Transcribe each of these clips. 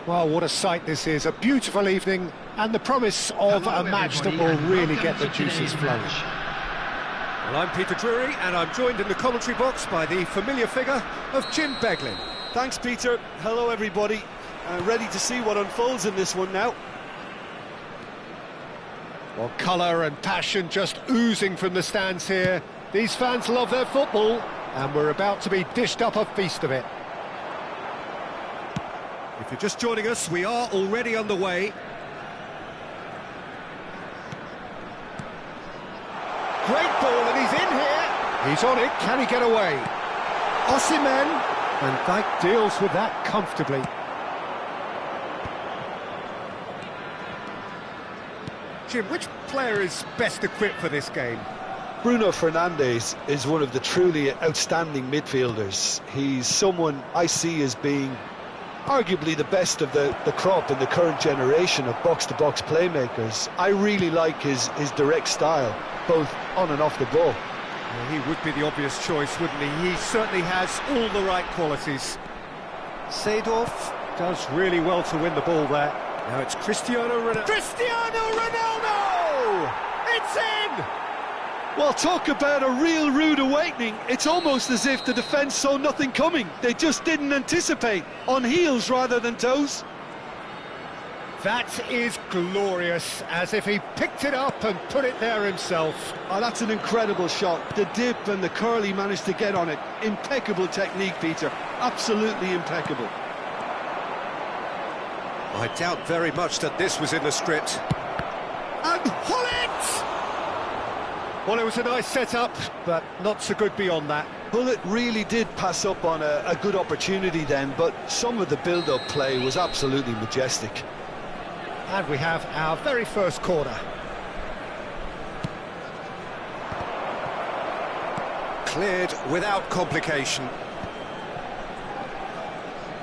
Well, what a sight this is, a beautiful evening and the promise of a match that will really get the juices flowing. Well, I'm Peter Drury and I'm joined in the commentary box by the familiar figure of Jim Beglin. Thanks, Peter. Hello, everybody. Ready to see what unfolds in this one now. Well, colour and passion just oozing from the stands here. These fans love their football, and we're about to be dished up a feast of it. If you're just joining us, we are already underway. Great ball, and he's in here. He's on it. Can he get away? Osimhen, and Dijk deals with that comfortably. Jim, which player is best equipped for this game? Bruno Fernandes is one of the truly outstanding midfielders. He's someone I see as being arguably the best of the crop in the current generation of box-to-box playmakers. I really like his direct style, both on and off the ball. Well, he would be the obvious choice, wouldn't he? He certainly has all the right qualities. Seedorf does really well to win the ball there. Now it's Cristiano Ronaldo. Cristiano Ronaldo! It's in! Well, talk about a real rude awakening. It's almost as if the defence saw nothing coming. They just didn't anticipate. On heels rather than toes. That is glorious, as if he picked it up and put it there himself. Oh, that's an incredible shot. The dip and the curl he managed to get on it. Impeccable technique, Peter. Absolutely impeccable. I doubt very much that this was in the script. And Hullet! Well, it was a nice setup, but not so good beyond that. Hullet really did pass up on a good opportunity then, but some of the build-up play was absolutely majestic. And we have our very first corner. Cleared without complication.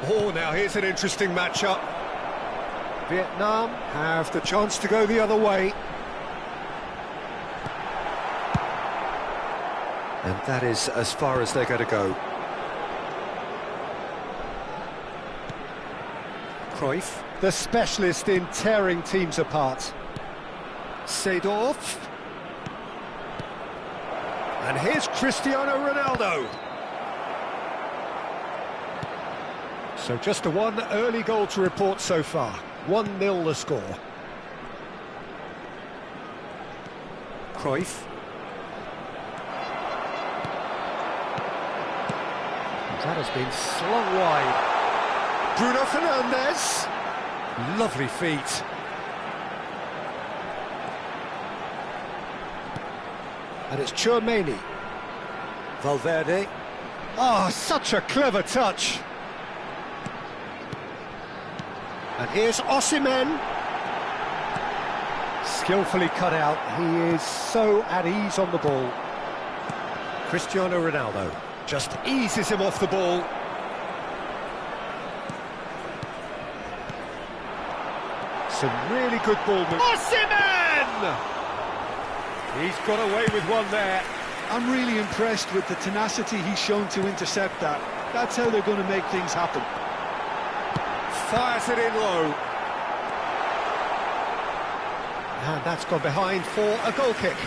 Oh, now here's an interesting matchup. Vietnam have the chance to go the other way. And that is as far as they're going to go. Cruyff, the specialist in tearing teams apart. Seedorf. And here's Cristiano Ronaldo. So just a one early goal to report so far. 1-0 the score. Cruyff. That has been slung wide. Bruno Fernandes. Lovely feet. And it's Thuan-sony. Valverde. Oh, such a clever touch. And here's Osimhen. Skillfully cut out. He is so at ease on the ball. Cristiano Ronaldo just eases him off the ball. Some really good ball movement. Osimhen! He's got away with one there. I'm really impressed with the tenacity he's shown to intercept that. That's how they're going to make things happen. Fires it in low. And that's gone behind for a goal kick.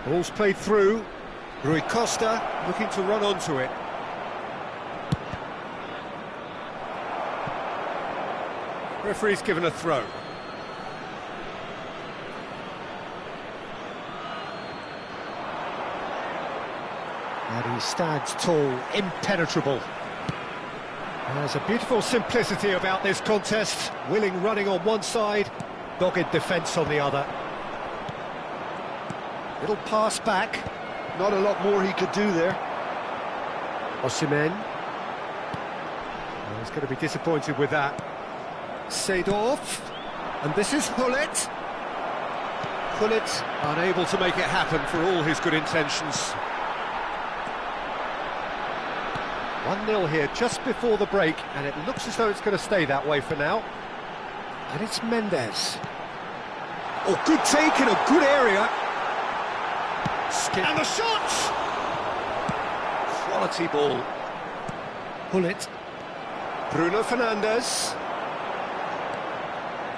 Ball's played through. Rui Costa looking to run onto it. Referee's given a throw. And he stands tall, impenetrable. There's a beautiful simplicity about this contest. Willing running on one side, dogged defence on the other. Little pass back. Not a lot more he could do there. Osimhen. Well, he's going to be disappointed with that. Seedorf. And this is Hullet. Hullet unable to make it happen for all his good intentions. 1-0 here just before the break, and it looks as though it's going to stay that way for now. And it's Mendes. Oh, good take in a good area. And the shot! Quality ball. Pull it. Bruno Fernandes.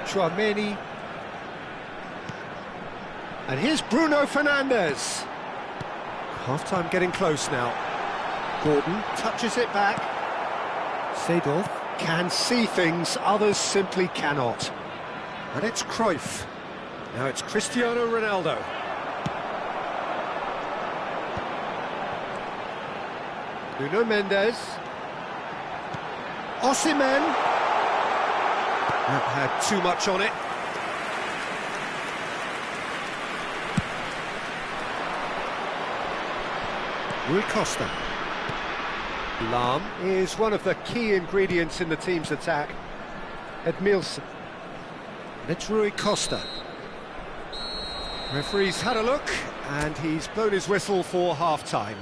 Chouameni. And here's Bruno Fernandes. Half-time getting close now. Gordon touches it back. Seedorf can see things others simply cannot. And it's Cruyff. Now it's Cristiano Ronaldo. Nuno Mendes. Osimhen. That had too much on it. Rui Costa. Lahm is one of the key ingredients in the team's attack. Edmilson. It's Rui Costa. Referee's had a look, and he's blown his whistle for half-time.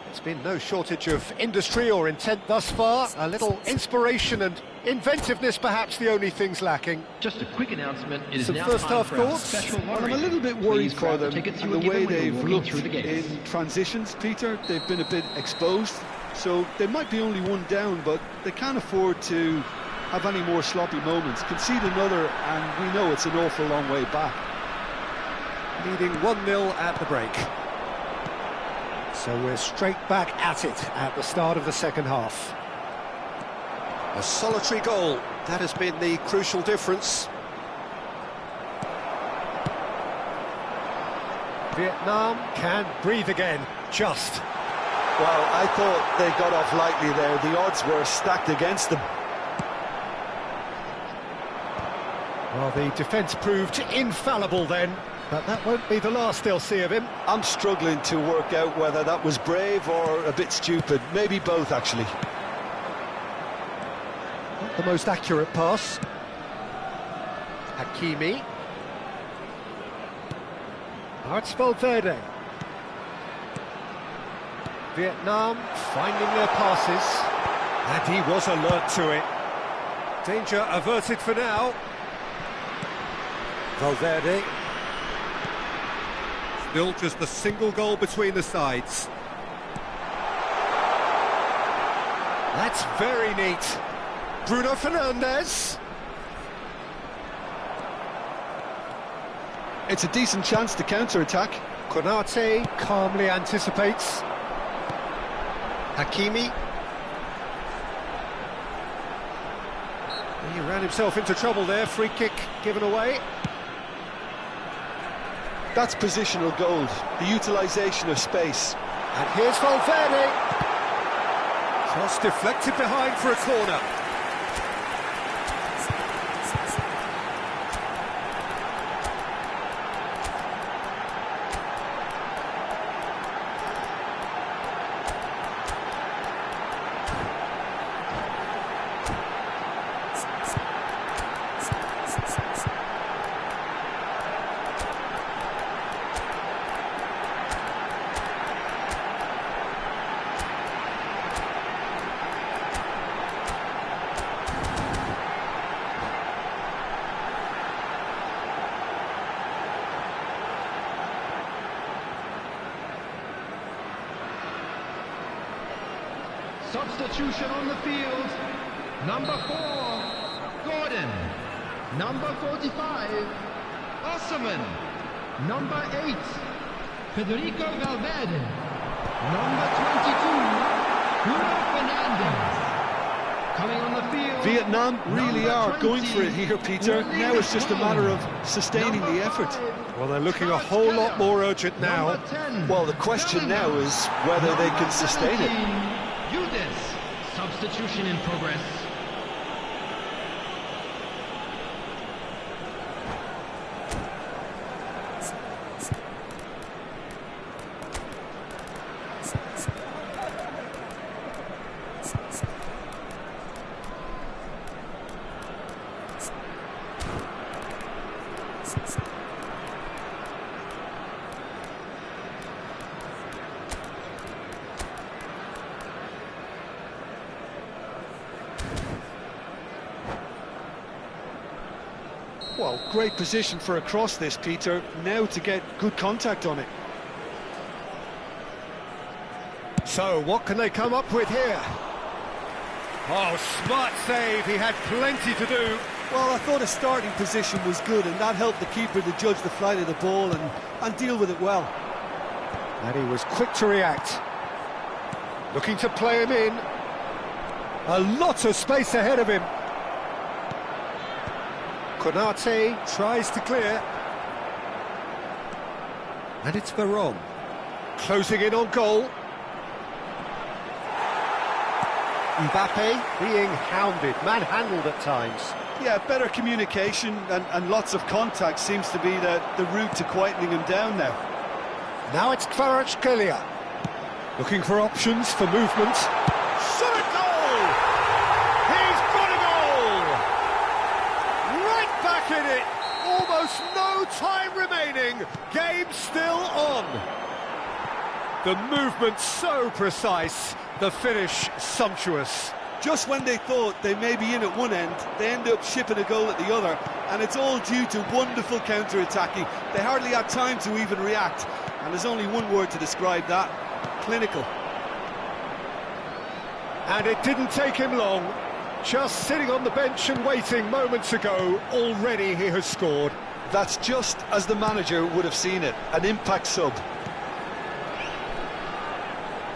There's been no shortage of industry or intent thus far. A little inspiration and inventiveness, perhaps the only things lacking. Just a quick announcement. It is Some now first time half for our thoughts? special Well, I'm a lottery. little bit worried Please for grab the them tickets and you the were way given when you they've were walking looked through the gates. in transitions, Peter. They've been a bit exposed, so they might be only one down, but they can't afford to have any more sloppy moments. Concede another, and we know it's an awful long way back. Leading 1-0 at the break. So we're straight back at it at the start of the second half. A solitary goal, that has been the crucial difference. Vietnam can breathe again, just. Well, I thought they got off lightly there. The odds were stacked against them. Well, the defence proved infallible then, but that won't be the last they'll see of him. I'm struggling to work out whether that was brave or a bit stupid. Maybe both, actually. Not the most accurate pass. Hakimi. Now it's Valverde. Vietnam finding their passes. And he was alert to it. Danger averted for now. Valverde. Still just a single goal between the sides. That's very neat. Bruno Fernandes. It's a decent chance to counter-attack. Konate calmly anticipates. Hakimi. He ran himself into trouble there. Free kick given away. That's positional gold, the utilisation of space. And here's Valverde. Cross deflected behind for a corner. Substitution on the field. Number 4, Gordon. Number 45, Osimhen. Number 8, Federico Valverde. Number 22, Bruno Fernandes. Coming on the field. Vietnam really are 20, going for it here, Peter. Now it's just a matter of sustaining the effort. Well, they're looking a whole lot more urgent now. 10, Well, the question now is whether they can sustain it. Substitution in progress. Well, great position for a cross this, Peter. Now to get good contact on it. So, what can they come up with here? Oh, smart save, he had plenty to do. Well, I thought his starting position was good, and that helped the keeper to judge the flight of the ball and deal with it well. And he was quick to react. Looking to play him in. A lot of space ahead of him. Konate tries to clear. And it's Veron. Closing in on goal. Mbappe being hounded, manhandled at times. Yeah, better communication and lots of contact seems to be the route to quietening him down now. Now it's Kvaratskhelia. Looking for options for movement. Shot a goal! He's got a goal! Right back in it! Almost no time remaining. Game still on. The movement so precise, the finish sumptuous. Just when they thought they may be in at one end, they end up shipping a goal at the other, and it's all due to wonderful counter-attacking. They hardly had time to even react, and there's only one word to describe that: clinical. And it didn't take him long. Just sitting on the bench and waiting moments ago, already he has scored. That's just as the manager would have seen it, an impact sub.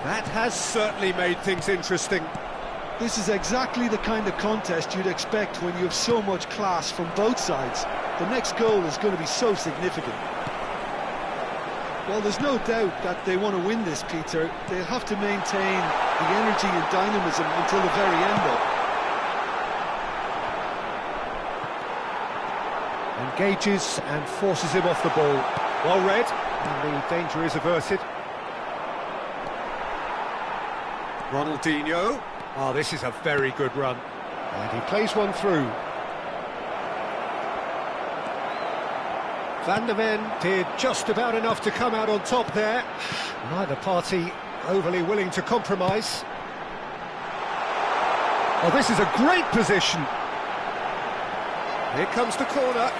That has certainly made things interesting. This is exactly the kind of contest you'd expect when you have so much class from both sides. The next goal is going to be so significant. Well, there's no doubt that they want to win this, Peter. They'll have to maintain the energy and dynamism until the very end, though. Engages and forces him off the ball. Well read, and the danger is averted. Ronaldinho. Oh, this is a very good run. And he plays one through. Van der Ven did just about enough to come out on top there. Neither party overly willing to compromise. Oh, this is a great position. Here comes the corner.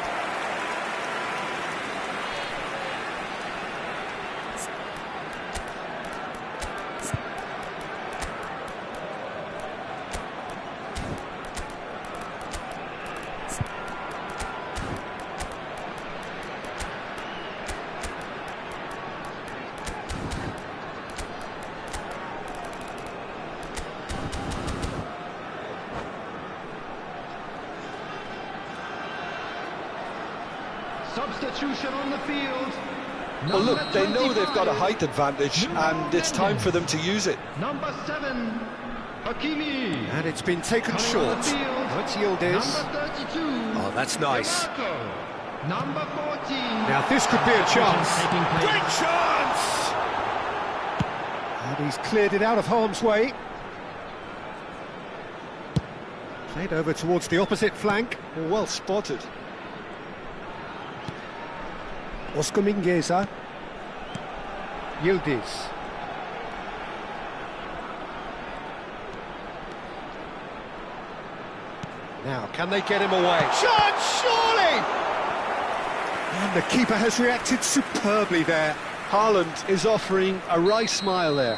Substitution on the field. Well, look, they know they've got a 25. height advantage, and it's time for them to use it. Number 7, Hakimi. And it's been taken Coming short. on the field, Oh, it's Yildiz. Number 32. Oh, that's nice. Demarco. Number 14. Now this could be a chance. Taking place. Great chance! And he's cleared it out of harm's way. Played over towards the opposite flank. Well spotted. Oscar Mingueza. Yildiz. Now, can they get him away? Chance, surely! And the keeper has reacted superbly there. Haaland is offering a wry smile there.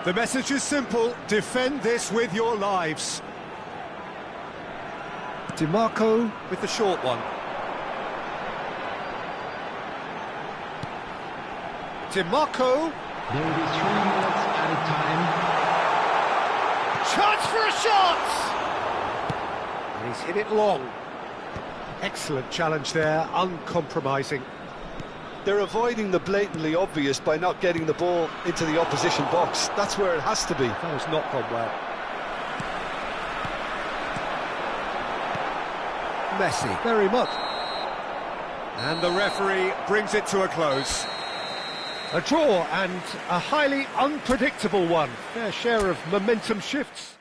The message is simple: defend this with your lives. Demarco with the short one. Demarco. There will be 3 minutes added time. Chance for a shot! And he's hit it long. Excellent challenge there, uncompromising. They're avoiding the blatantly obvious by not getting the ball into the opposition box. That's where it has to be. That has not gone well. Messi, very much. And the referee brings it to a close. A draw, and a highly unpredictable one. Fair share of momentum shifts.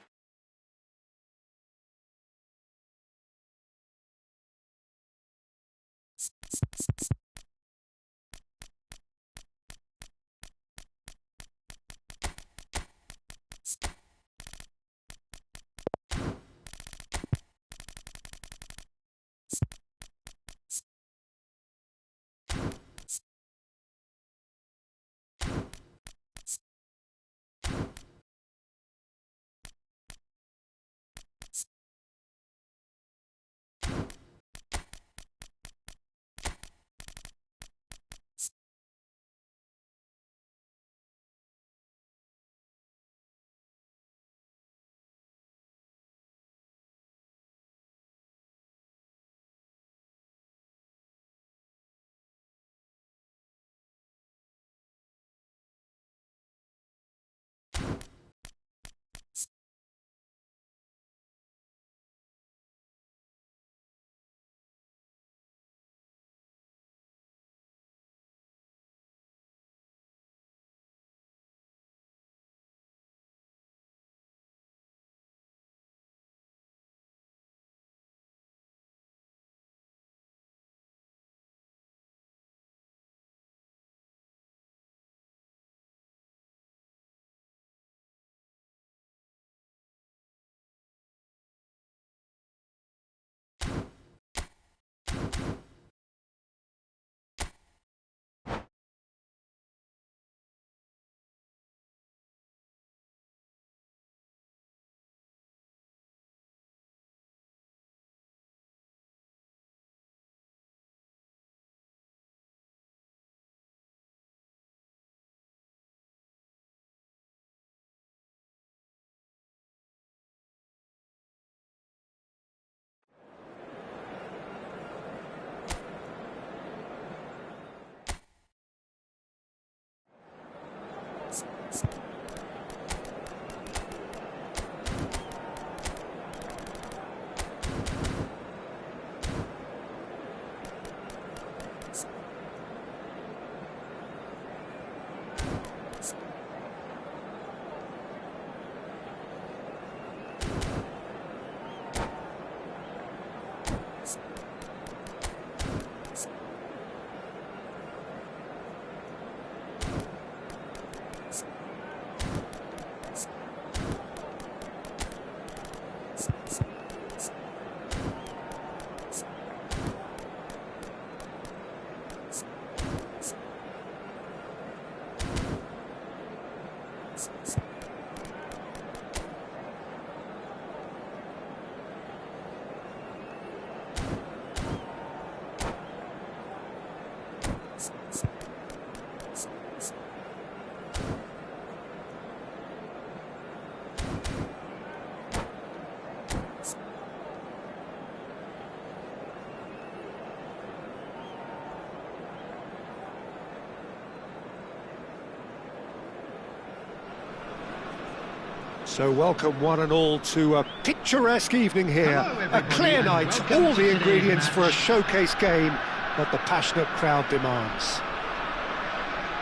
So welcome one and all to a picturesque evening here. Hello, A everybody, clear and night, welcome all to the today's ingredients for a match. showcase game that the passionate crowd demands.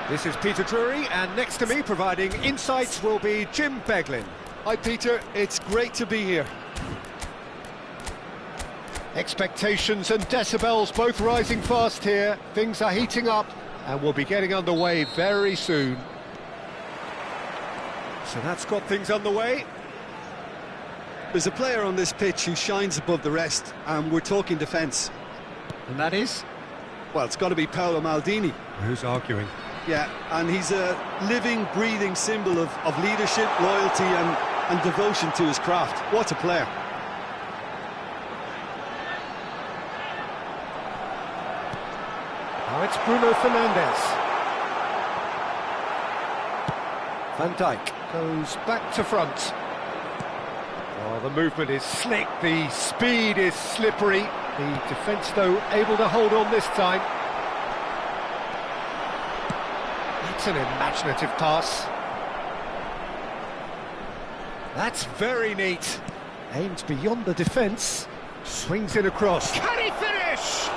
This is Peter Drury, and next to me providing insights will be Jim Beglin. Hi Peter, it's great to be here. Expectations and decibels both rising fast here. Things are heating up and we'll be getting underway very soon. So that's got things underway. There's a player on this pitch who shines above the rest, and we're talking defence. And that is? Well, it's got to be Paolo Maldini. Who's arguing? Yeah, and he's a living, breathing symbol of leadership, loyalty and devotion to his craft. What a player. Now it's Bruno Fernandes. Van Dijk goes back to front. Oh, the movement is slick, the speed is slippery. The defence, though, able to hold on this time. That's an imaginative pass. That's very neat. Aimed beyond the defence. Swings it across. Can he finish?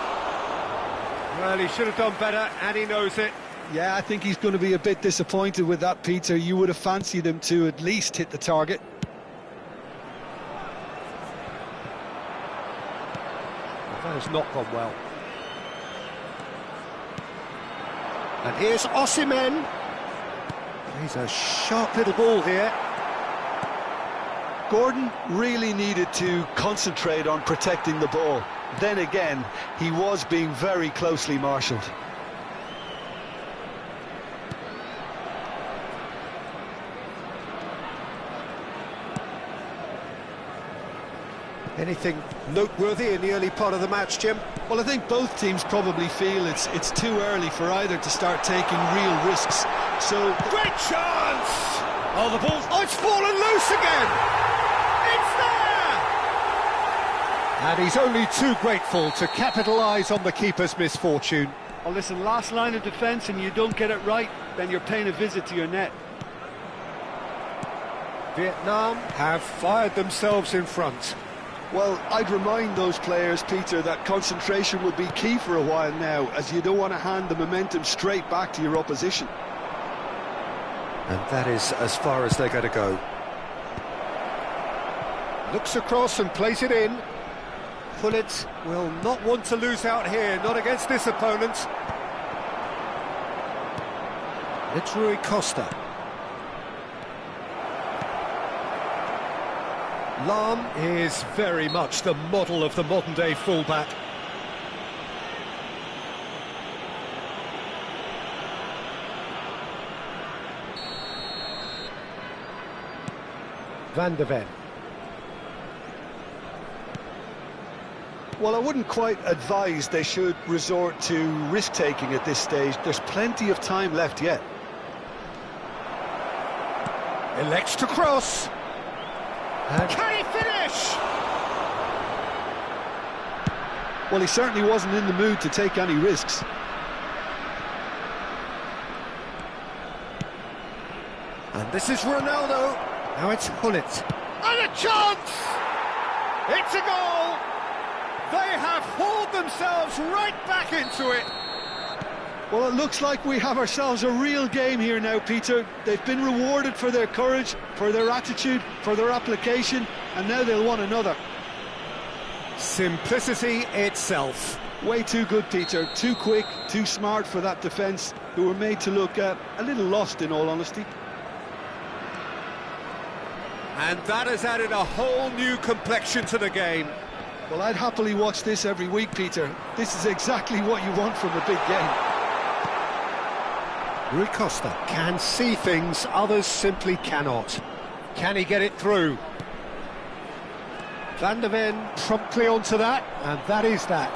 Well, he should have done better, and he knows it. Yeah, I think he's going to be a bit disappointed with that, Peter. You would have fancied him to at least hit the target. That has not gone well. And here's Osimhen. He's a sharp little ball here. Gordon really needed to concentrate on protecting the ball. Then again, he was being very closely marshalled. Anything noteworthy in the early part of the match, Jim? Well, I think both teams probably feel it's too early for either to start taking real risks. So, Great chance! Oh, the ball's... Oh, it's fallen loose again! It's there! And he's only too grateful to capitalise on the keeper's misfortune. well, listen, last line of defence and you don't get it right, then you're paying a visit to your net. Vietnam have fired themselves in front. Well, I'd remind those players, Peter, that concentration will be key for a while now, as you don't want to hand the momentum straight back to your opposition. And that is as far as they're going to go. Looks across and plays it in. Pullet will not want to lose out here, not against this opponent. It's Rui Costa. Lahm is very much the model of the modern-day fullback. Van de Ven. Well, I wouldn't quite advise they should resort to risk-taking at this stage. There's plenty of time left yet. Elects to cross. And can he finish? Well, he certainly wasn't in the mood to take any risks. And this is Ronaldo. Now it's Pullet. And a chance! It's a goal! They have hauled themselves right back into it. Well, it looks like we have ourselves a real game here now, Peter. They've been rewarded for their courage, for their attitude, for their application, and now they'll want another. Simplicity itself. Way too good, Peter. Too quick, too smart for that defence, who were made to look a little lost, in all honesty. And that has added a whole new complexion to the game. Well, I'd happily watch this every week, Peter. This is exactly what you want from a big game. Rui Costa can see things others simply cannot. Can he get it through? Van de Ven promptly onto that, and that is that.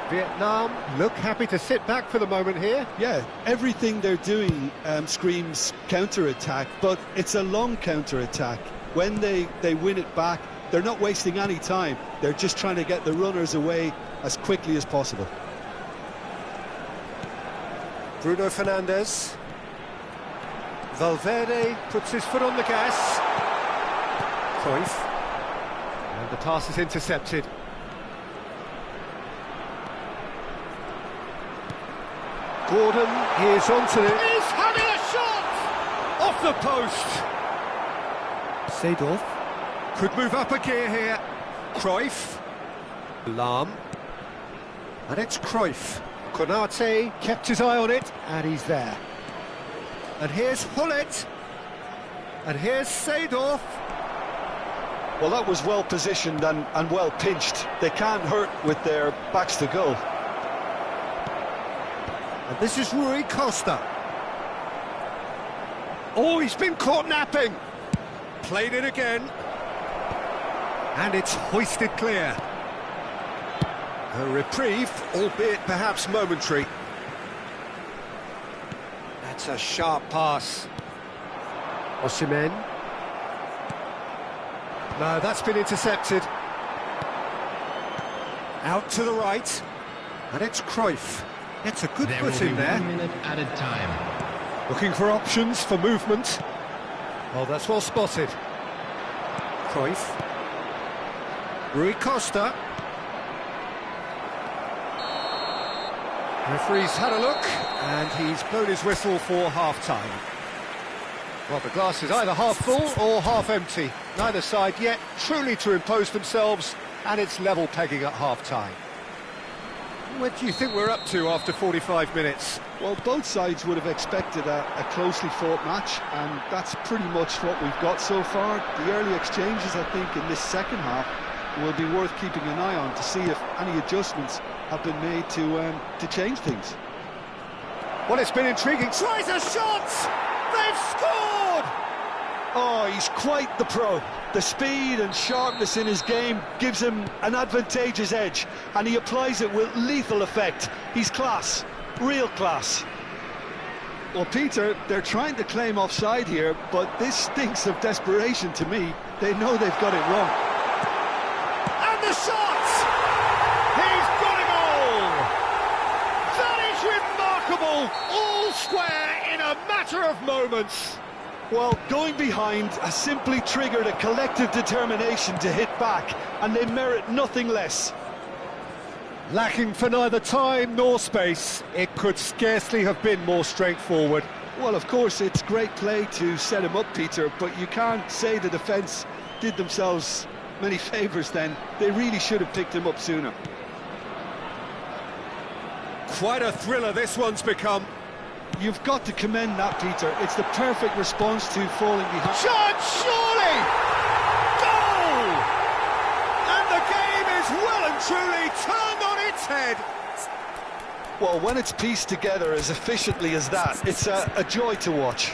Vietnam look happy to sit back for the moment here. Yeah, everything they're doing screams counter-attack, but it's a long counter-attack. When they win it back, they're not wasting any time. They're just trying to get the runners away as quickly as possible. Bruno Fernandes. Valverde puts his foot on the gas. Cruyff. And the pass is intercepted. Gordon is onto it. He's having a shot! Off the post! Seedorf could move up a gear here. Cruyff. Lahm. And it's Cruyff. Konate kept his eye on it, and he's there. And here's Hullet. And here's Seedorf. Well, that was well positioned and well pinched. They can't hurt with their backs to goal. And this is Rui Costa. Oh, he's been caught napping. Played it again. And it's hoisted clear. A reprieve, albeit perhaps momentary. That's a sharp pass. Osimhen. No, that's been intercepted. Out to the right. And it's Cruyff. It's a good put in there. 1 minute added time. Looking for options for movement. Oh, that's well spotted. Cruyff. Rui Costa. Referee's had a look, and he's blown his whistle for half-time. Well, the glass is either half full or half empty. Neither side yet truly to impose themselves, and it's level pegging at half-time. What do you think we're up to after 45 minutes? Well, both sides would have expected a closely fought match, and that's pretty much what we've got so far. The early exchanges, I think, in this second half will be worth keeping an eye on to see if any adjustments have been made to change things. Well, it's been intriguing. Tries a shot! They've scored! Oh, he's quite the pro. The speed and sharpness in his game gives him an advantageous edge, and he applies it with lethal effect. He's class, real class. Well, Peter, they're trying to claim offside here, but this stinks of desperation to me. They know they've got it wrong. And the shot! He's got it all! That is remarkable! All square in a matter of moments. Well, going behind has simply triggered a collective determination to hit back, and they merit nothing less. Lacking for neither time nor space, it could scarcely have been more straightforward. Well, of course, it's great play to set him up, Peter, but you can't say the defence did themselves many favours then. They really should have picked him up sooner. Quite a thriller this one's become. You've got to commend that, Peter. It's the perfect response to falling behind. Shot, surely! Goal! And the game is well and truly turned on its head. Well, when it's pieced together as efficiently as that, it's a joy to watch.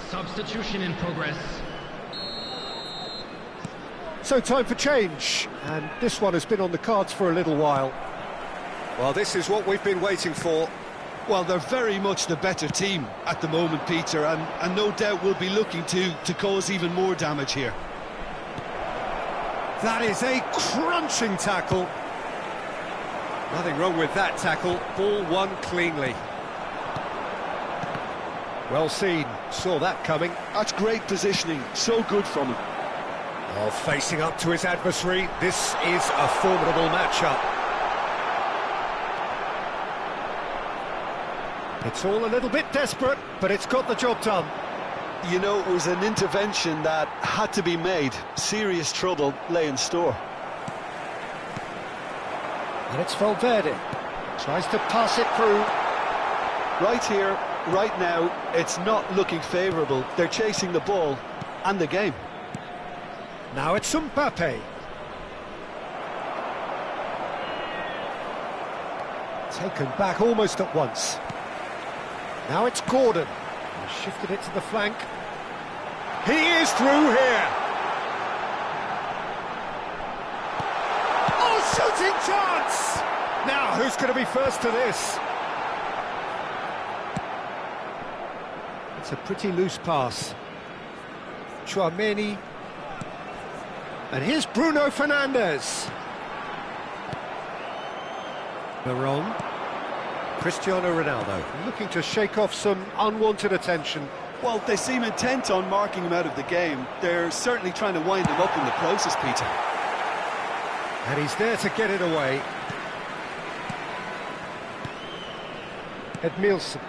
Substitution in progress. So time for change, and this one has been on the cards for a little while. Well, this is what we've been waiting for. Well, they're very much the better team at the moment, Peter, and no doubt will be looking to cause even more damage here. That is a crunching tackle. Nothing wrong with that tackle. Ball won cleanly. Well seen, saw that coming. That's great positioning, so good from him. Oh, facing up to his adversary, this is a formidable matchup. It's all a little bit desperate, but it's got the job done. You know, it was an intervention that had to be made. Serious trouble lay in store. And it's Valverde. Tries to pass it through. Right here, right now, it's not looking favourable. They're chasing the ball and the game. Now it's Mbappe. Taken back almost at once. Now it's Gordon. He's shifted it to the flank. He is through here. chance! Now, who's going to be first to this? It's a pretty loose pass. Tchouameni. And here's Bruno Fernandes. Veron. Cristiano Ronaldo, looking to shake off some unwanted attention. Well, they seem intent on marking him out of the game. They're certainly trying to wind him up in the process, Peter. And he's there to get it away. Edmilson.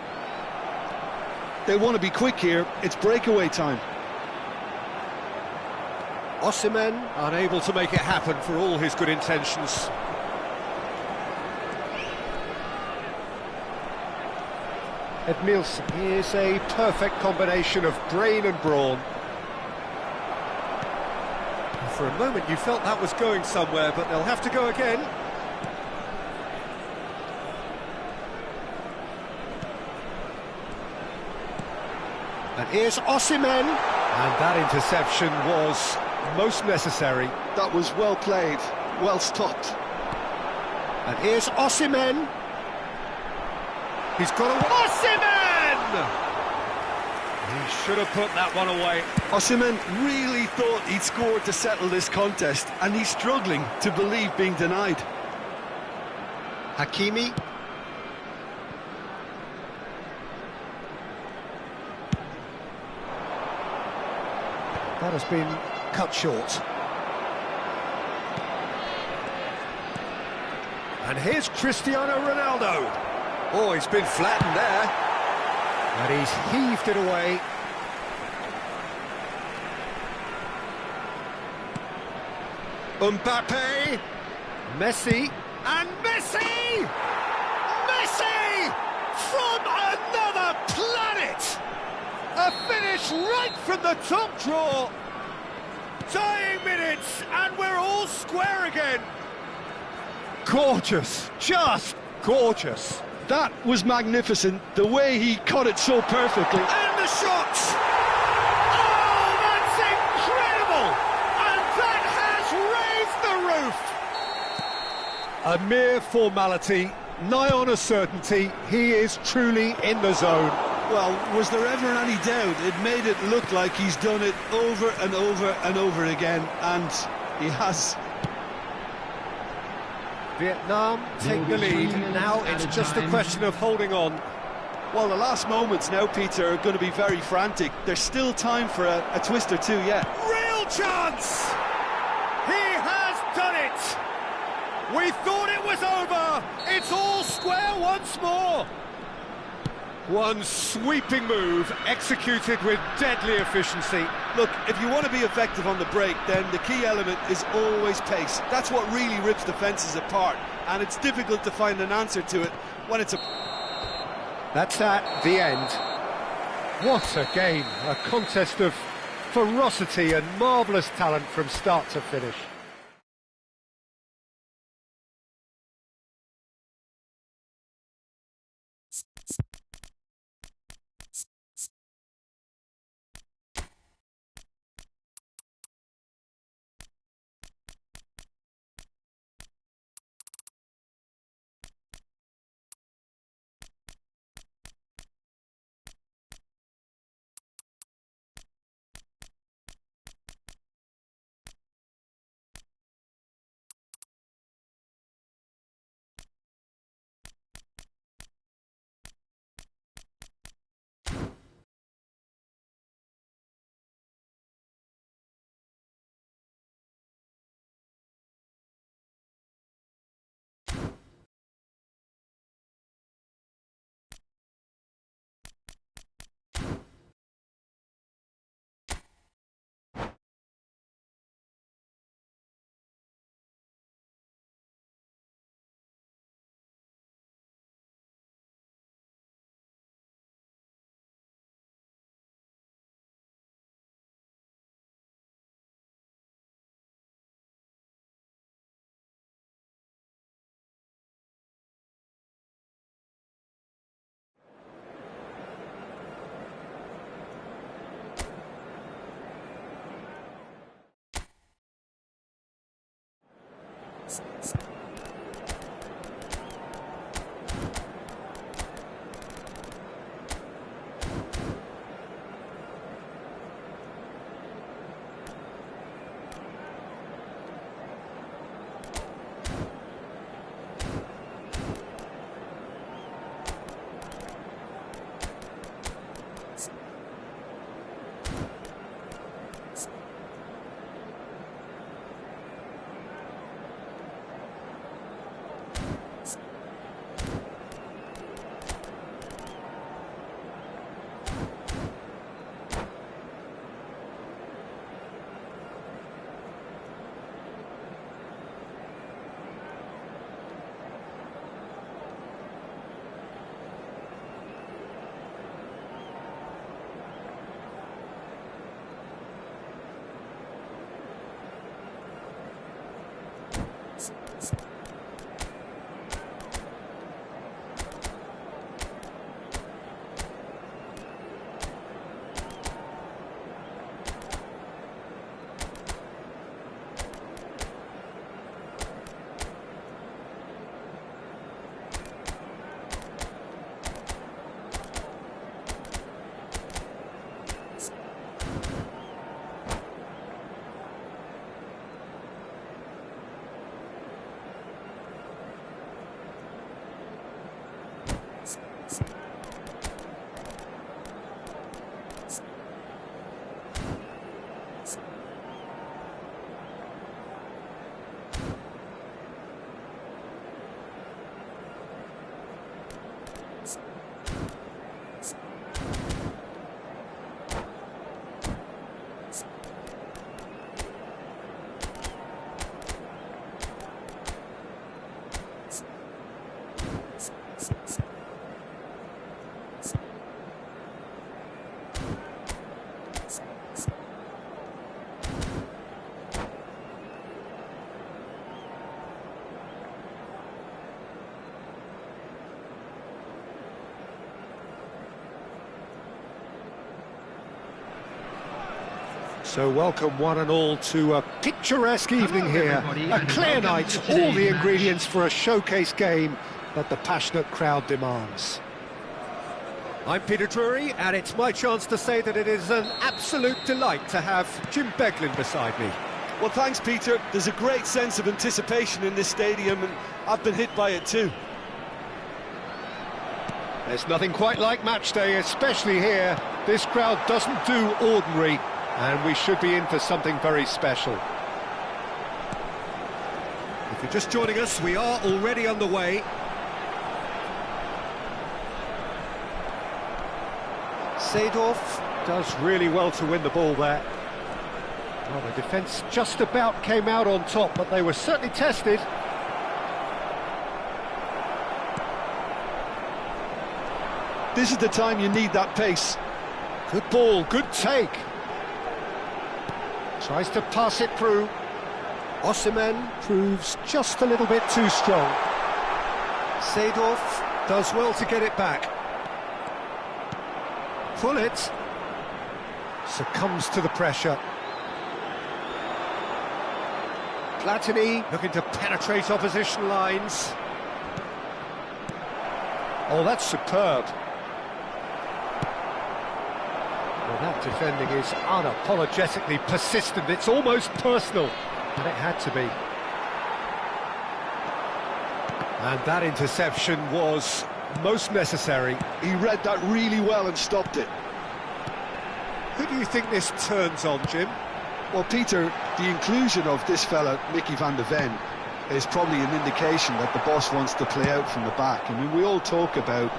They want to be quick here. It's breakaway time. Osimhen unable to make it happen for all his good intentions. Edmilson, he is a perfect combination of brain and brawn. For a moment you felt that was going somewhere, but they'll have to go again. And here's Osimhen, and that interception was most necessary. That was well played, well stopped. And here's Osimhen. He's got a... Osimhen! He should have put that one away. Osimhen really thought he'd scored to settle this contest, and he's struggling to believe being denied. Hakimi. That has been cut short. And here's Cristiano Ronaldo. Oh, he's been flattened there. And he's heaved it away. Mbappe. Messi. And Messi! Messi! From another planet! A finish right from the top draw. Dying minutes, and we're all square again. Gorgeous, just gorgeous. That was magnificent, the way he cut it so perfectly. And the shot! Oh, that's incredible! And that has raised the roof! A mere formality, nigh on a certainty, he is truly in the zone. Well, was there ever any doubt? It made it look like he's done it over and over and over again, and he has. Vietnam take the lead. Now it's just a question of holding on. Well, the last moments now, Peter, are going to be very frantic. There's still time for a twist or two yet. Real chance! He has done it! We thought it was over! It's all square once more! One sweeping move, executed with deadly efficiency. Look, if you want to be effective on the break, then the key element is always pace. That's what really rips defences apart, and it's difficult to find an answer to it when it's a... That's that, the end. What a game, a contest of ferocity and marvellous talent from start to finish. So welcome one and all to a picturesque evening here, a clear night, all the ingredients for a showcase game that the passionate crowd demands. I'm Peter Drury, and it's my chance to say that it is an absolute delight to have Jim Beglin beside me. Well, thanks, Peter. There's a great sense of anticipation in this stadium, and I've been hit by it too. There's nothing quite like match day, especially here. This crowd doesn't do ordinary, and we should be in for something very special. If you're just joining us, we are already underway. Seedorf does really well to win the ball there. Well, the defence just about came out on top, but they were certainly tested. This is the time you need that pace. Good ball, good take. Tries to pass it through. Osimhen proves just a little bit too strong. Seedorf does well to get it back. Pull it. Succumbs to the pressure. Platini Looking to penetrate opposition lines. Oh, that's superb. Well, that defending is unapologetically persistent. It's almost personal, and it had to be. And that interception was most necessary. He read that really well and stopped it. Who do you think this turns on, Jim? Well, Peter, the inclusion of this fella, Mickey van de Ven, is probably an indication that the boss wants to play out from the back. I mean, we all talk about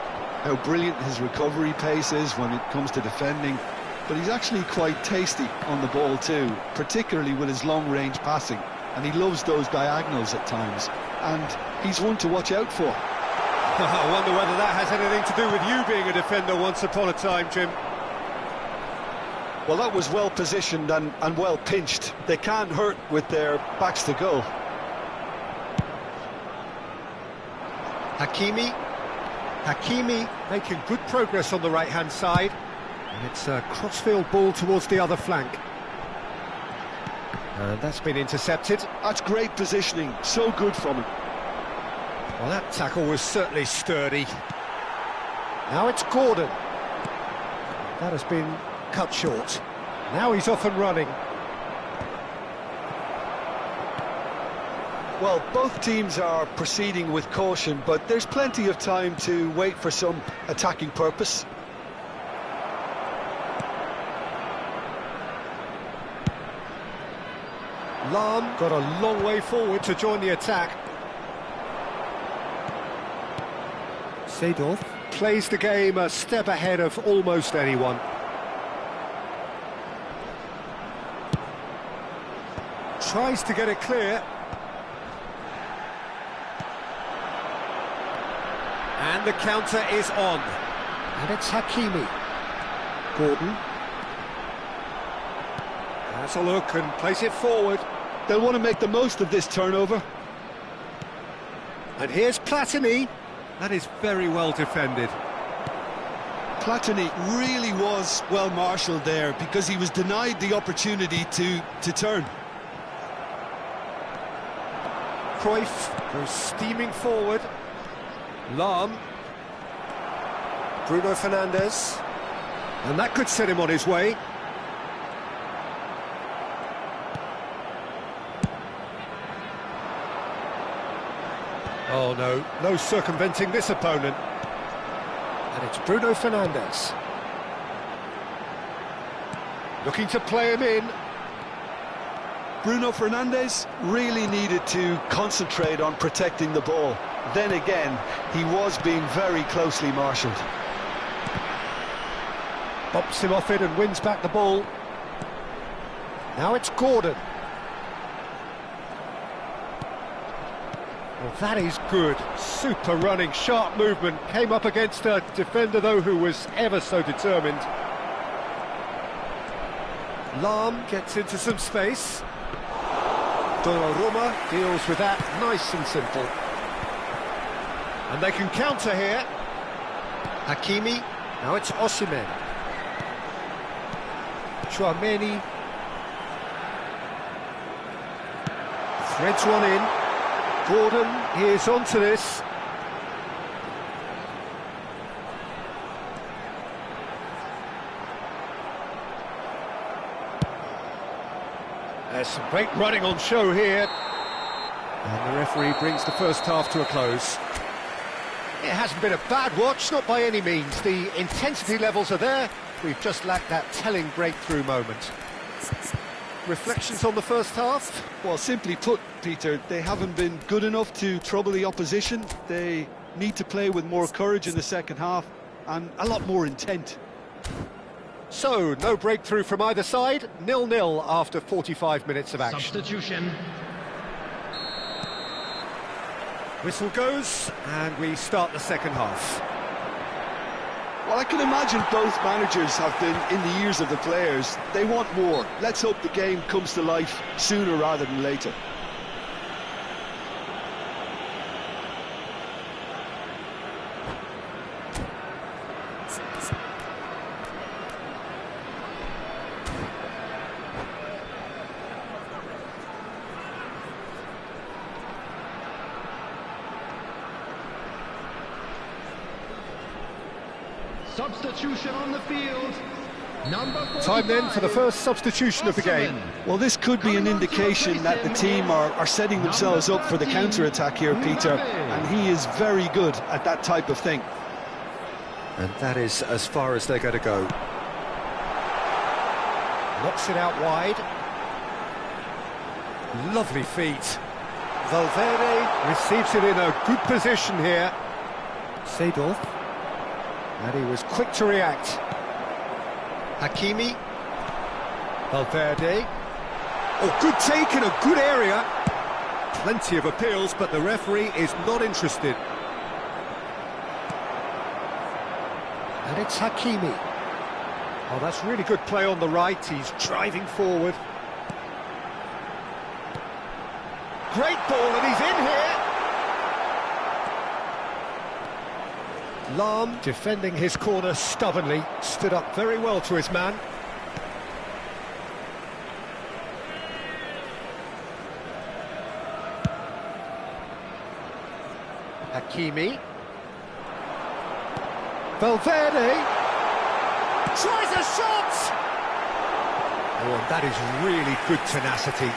how brilliant his recovery pace is when it comes to defending, but he's actually quite tasty on the ball too, particularly with his long-range passing, and he loves those diagonals at times, and he's one to watch out for. I wonder whether that has anything to do with you being a defender once upon a time, Jim. Well, that was well positioned and well pinched. They can't hurt with their backs to goal. Hakimi making good progress on the right-hand side. And it's a crossfield ball towards the other flank. And that's been intercepted. That's great positioning, so good from him. Well, that tackle was certainly sturdy. Now it's Gordon. That has been cut short. Now he's off and running. Well, both teams are proceeding with caution, but there's plenty of time to wait for some attacking purpose. Lahm got a long way forward to join the attack. Seedorf plays the game a step ahead of almost anyone. Tries to get it clear. And the counter is on. And it's Hakimi. Gordon. Has a look and plays it forward. They'll want to make the most of this turnover. And here's Platini. That is very well defended. Platini really was well marshalled there because he was denied the opportunity to turn. Cruyff goes steaming forward. Lahm. Bruno Fernandes. And that could set him on his way. Oh no, no circumventing this opponent. And it's Bruno Fernandes. Looking to play him in. Bruno Fernandes really needed to concentrate on protecting the ball. Then again, he was being very closely marshalled. Bumps him off it and wins back the ball. Now it's Gordon. Well, that is good. Super running, sharp movement. Came up against a defender, though, who was ever so determined. Lahm gets into some space. Donnarumma deals with that nice and simple. And they can counter here. Hakimi. Now it's Osimhen. Chouameni. Threads one in. Gordon is onto this. There's some great running on show here. And the referee brings the first half to a close. It hasn't been a bad watch, not by any means. The intensity levels are there. We've just lacked that telling breakthrough moment. Reflections on the first half? Well, simply put, Peter, they haven't been good enough to trouble the opposition. They need to play with more courage in the second half and a lot more intent. So, no breakthrough from either side. 0-0 after 45 minutes of action. Substitution. Whistle goes, and we start the second half. Well, I can imagine both managers have been in the ears of the players. They want more. Let's hope the game comes to life sooner rather than later. Substitution on the field. Number 45. Time then for the first substitution of the game. Well, this could be an indication that the team are setting themselves up for the counter-attack here, Peter, and he is very good at that type of thing. And that is as far as they're going to go. Knocks it out wide. Lovely feet. Valverde receives it in a good position here. Seedorf. And he was quick to react. Hakimi. Valverde. Oh, good take in a good area. Plenty of appeals, but the referee is not interested. And it's Hakimi. Oh, that's really good play on the right. He's driving forward. Great ball, and he's in here. Lahm defending his corner stubbornly, stood up very well to his man. Hakimi. Valverde tries a shot! Oh, and that is really good tenacity.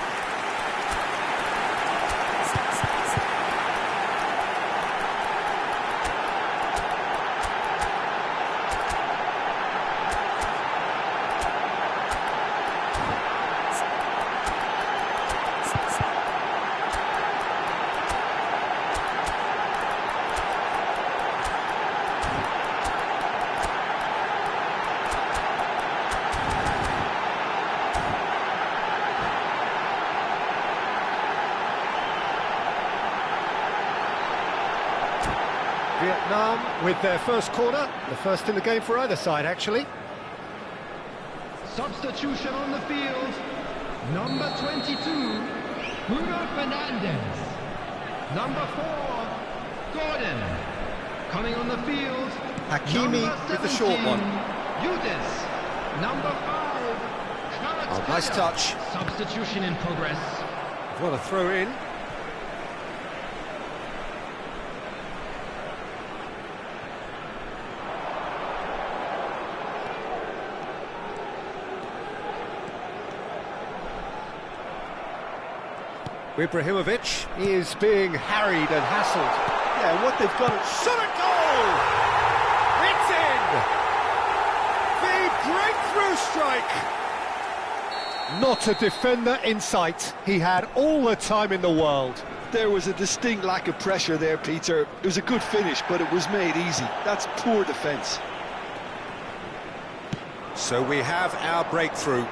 Vietnam with their first corner, the first in the game for either side, actually. Substitution on the field. Number 22, Bruno Fernandes. Number 4, Gordon. Coming on the field, Hakimi with the short one. Yudis. Number 5, Oh, nice touch. Substitution in progress. What a throw in. Ibrahimovic is being harried and hassled. Yeah, what they've got... Shot a goal! It's breakthrough strike! Not a defender in sight. He had all the time in the world. There was a distinct lack of pressure there, Peter. It was a good finish, but it was made easy. That's poor defence. So we have our breakthrough.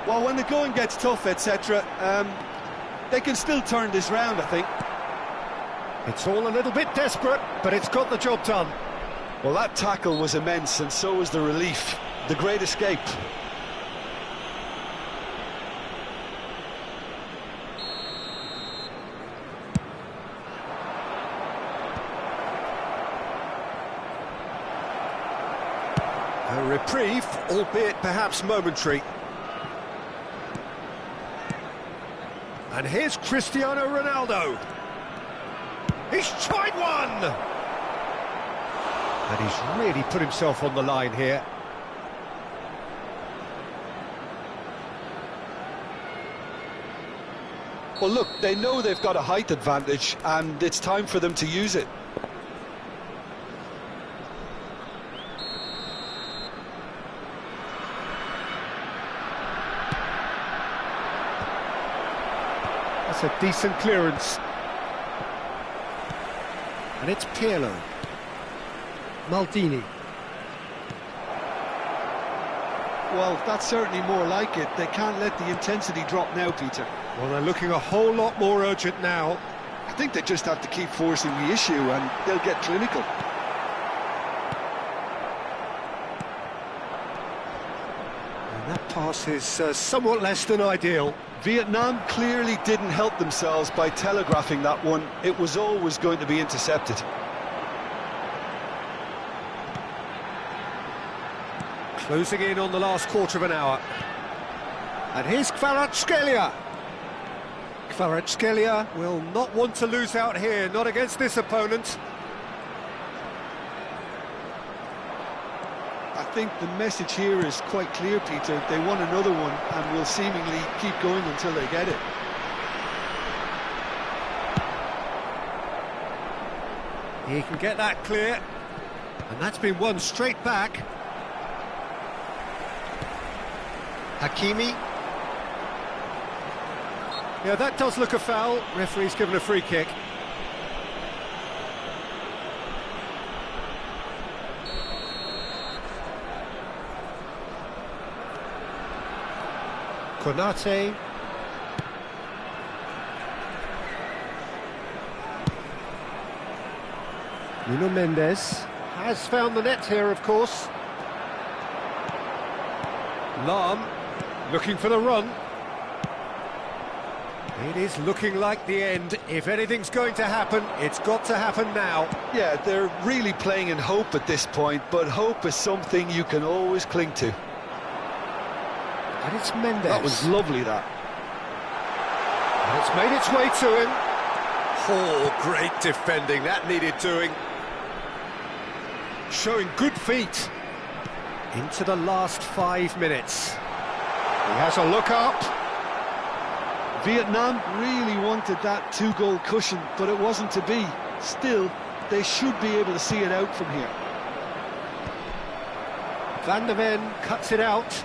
Well, when the going gets tough, etc., they can still turn this round, I think. It's all a little bit desperate, but it's got the job done. Well, that tackle was immense, and so was the relief. The great escape. A reprieve, albeit perhaps momentary. And here's Cristiano Ronaldo. He's tried one! And he's really put himself on the line here. Well, look, they know they've got a height advantage, and it's time for them to use it. That's a decent clearance. And it's Pirlo. Maldini. Well, that's certainly more like it. They can't let the intensity drop now, Peter. Well, they're looking a whole lot more urgent now. I think they just have to keep forcing the issue, and they'll get clinical. And that pass is somewhat less than ideal. Vietnam clearly didn't help themselves by telegraphing that one. It was always going to be intercepted. Closing in on the last quarter of an hour. And here's Kvaratskhelia. Kvaratskhelia will not want to lose out here, not against this opponent. I think the message here is quite clear, Peter. They want another one and will seemingly keep going until they get it. He can get that clear. And that's been won straight back. Hakimi. Yeah, that does look a foul. Referee's given a free kick. Konate. Nuno Mendes has found the net here, of course. Lam looking for the run. It is looking like the end. If anything's going to happen, it's got to happen now. Yeah, they're really playing in hope at this point, but hope is something you can always cling to. And it's Mendes. That was lovely, that. And it's made its way to him. Oh, great defending. That needed doing. Showing good feet. Into the last 5 minutes. He has a look up. Vietnam really wanted that two-goal cushion, but it wasn't to be. Still, they should be able to see it out from here. Van der Ven cuts it out.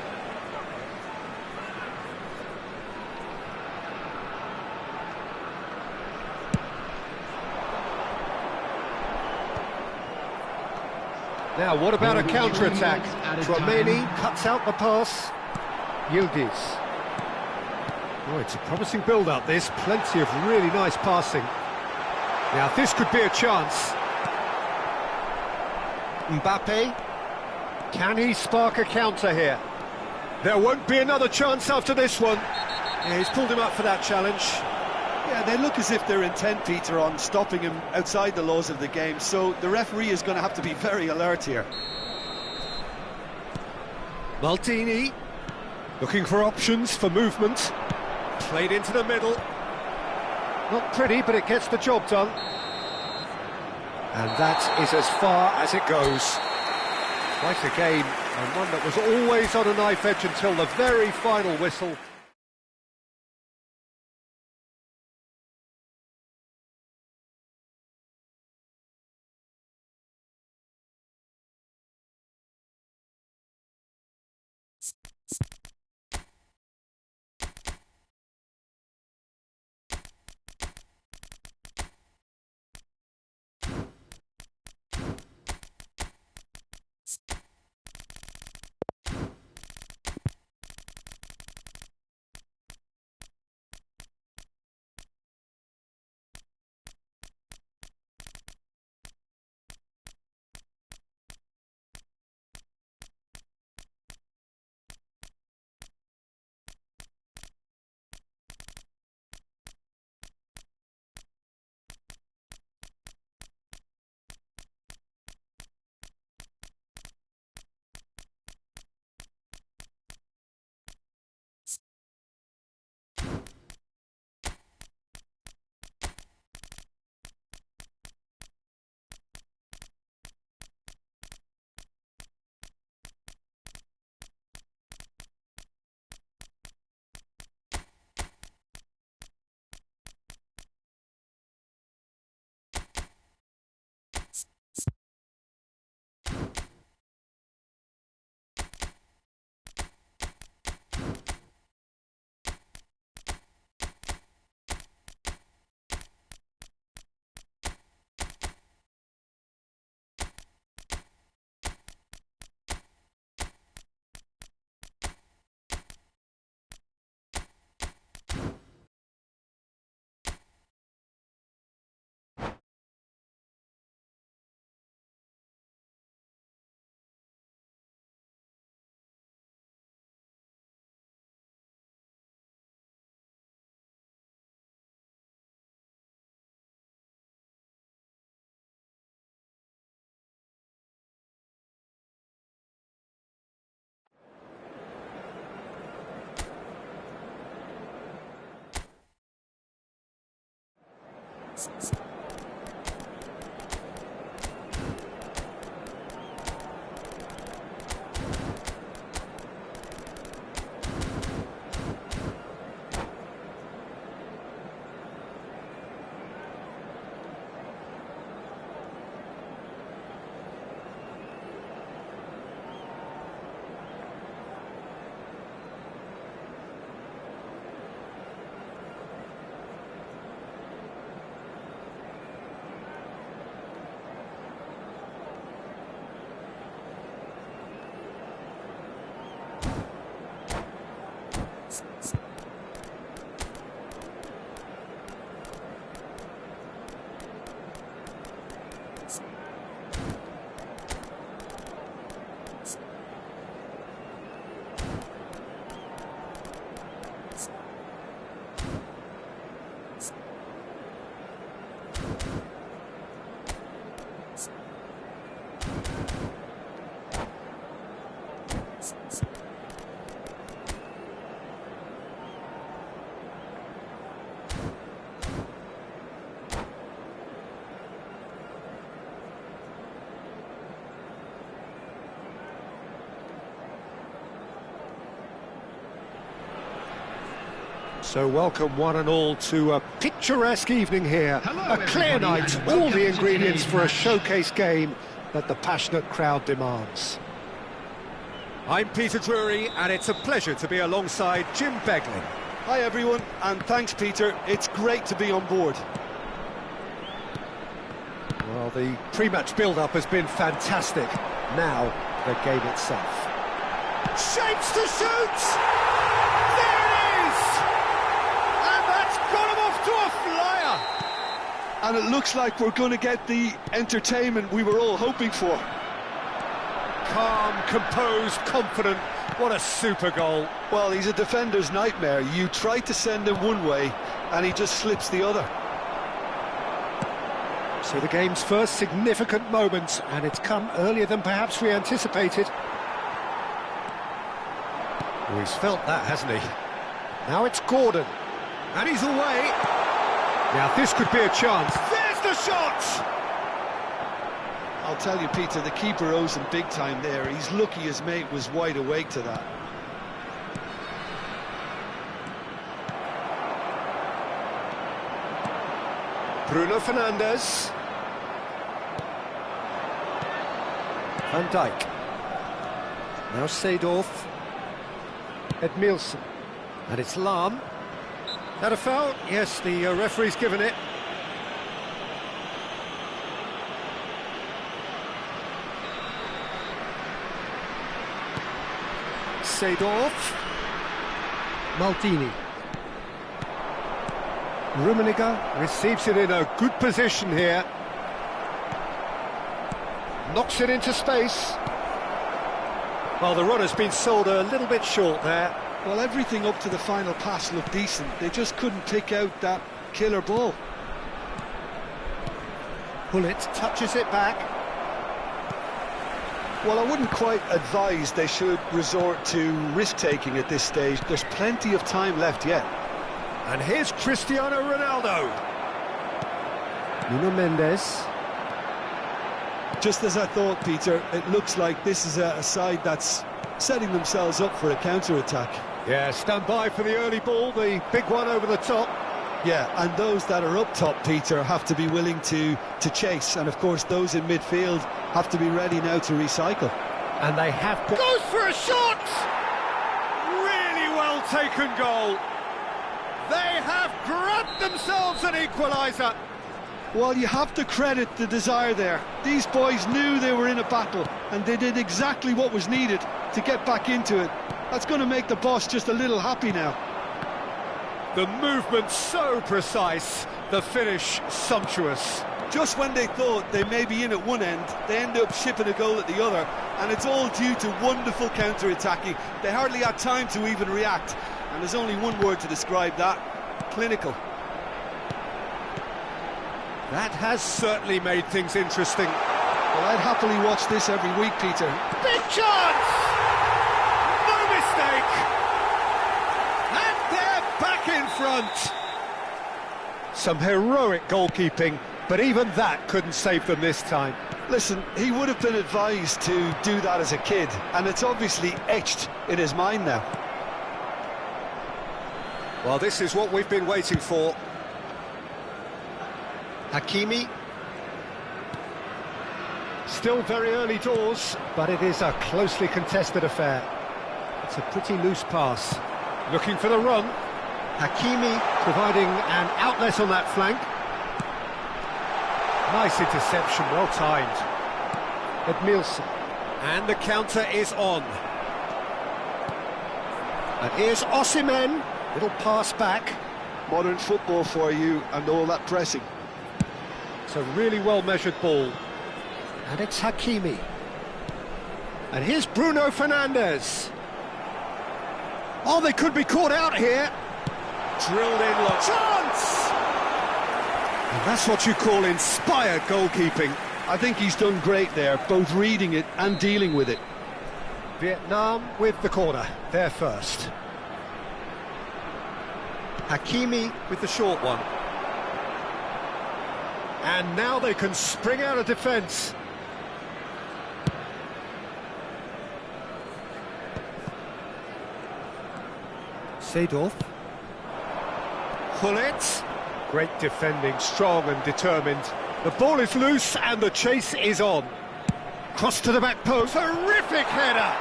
Now, what about a counter-attack? Tchouaméni cuts out the pass. Yildiz. Oh, it's a promising build-up, this. Plenty of really nice passing. Now, this could be a chance. Mbappe. Can he spark a counter here? There won't be another chance after this one. Yeah, he's pulled him up for that challenge. Yeah, they look as if they're intent, Peter, on stopping him outside the laws of the game, so the referee is going to have to be very alert here. Maldini, looking for options for movement. Played into the middle. Not pretty, but it gets the job done. And that is as far as it goes. Quite a game, and one that was always on a knife edge until the very final whistle. So welcome one and all to a picturesque evening here. Hello, A clear everybody, night, and all welcome the to ingredients today's for a match. showcase game that the passionate crowd demands. I'm Peter Drury, and it's a pleasure to be alongside Jim Beglin. Hi everyone, and thanks Peter, it's great to be on board. Well, the pre-match build-up has been fantastic. Now, the game itself. Shapes to shoot! There it is! And that's got him off to a flyer! And it looks like we're going to get the entertainment we were all hoping for. Calm, composed, confident. What a super goal. Well, he's a defender's nightmare. You try to send him one way, and he just slips the other. So the game's first significant moments, and it's come earlier than perhaps we anticipated. Oh, he's felt that, hasn't he? Now it's Gordon. And he's away. Now this could be a chance. There's the shot! I'll tell you, Peter, the keeper owes him big time there. He's lucky his mate was wide awake to that. Bruno Fernandes. Van Dijk. Now Seedorf. Edmilson. And it's Lahm. That a foul? Yes, the referee's given it. Seedorf. Maldini. Rummenigge receives it in a good position here. Knocks it into space. Well, the runner's been sold a little bit short there. Well, everything up to the final pass looked decent. They just couldn't pick out that killer ball. Pullet touches it back. Well, I wouldn't quite advise they should resort to risk-taking at this stage. There's plenty of time left yet. And here's Cristiano Ronaldo. Nuno Mendes. Just as I thought, Peter, it looks like this is a side that's setting themselves up for a counter-attack. Yeah, stand by for the early ball, the big one over the top. Yeah, and those that are up top, Peter, have to be willing to chase. And, of course, those in midfield have to be ready now to recycle. And they have got... Goes for a shot! Really well taken goal. They have grabbed themselves an equaliser. Well, you have to credit the desire there. These boys knew they were in a battle, and they did exactly what was needed to get back into it. That's going to make the boss just a little happy now. The movement so precise, the finish sumptuous. Just when they thought they may be in at one end, they end up shipping a goal at the other, and it's all due to wonderful counter-attacking. They hardly had time to even react, and there's only one word to describe that: clinical. That has certainly made things interesting. Well, I'd happily watch this every week, Peter. Big chance! No mistake! And they're back in front! Some heroic goalkeeping, but even that couldn't save them this time. Listen, he would have been advised to do that as a kid, and it's obviously etched in his mind now. Well, this is what we've been waiting for. Hakimi. Still very early doors, but it is a closely contested affair. It's a pretty loose pass. Looking for the run. Hakimi providing an outlet on that flank. Nice interception, well timed. Edmilson. And the counter is on. And here's Osimhen. Little pass back. Modern football for you and all that pressing. It's a really well-measured ball. And it's Hakimi. And here's Bruno Fernandes. Oh, they could be caught out here. Drilled in low. Chance! And that's what you call inspired goalkeeping. I think he's done great there, both reading it and dealing with it. Vietnam with the corner, there first. Hakimi with the short one. And now they can spring out of defence. Seedorf. Gullit. Great defending, strong and determined. The ball is loose and the chase is on. Cross to the back post. Terrific header.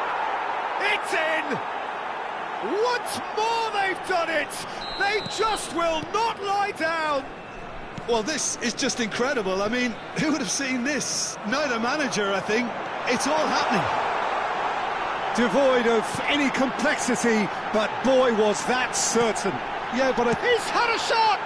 It's in. Once more they've done it. They just will not lie down. Well, this is just incredible. I mean, who would have seen this? Neither manager, I think. It's all happening. Devoid of any complexity, but boy, was that certain. Yeah, but he's had a shot!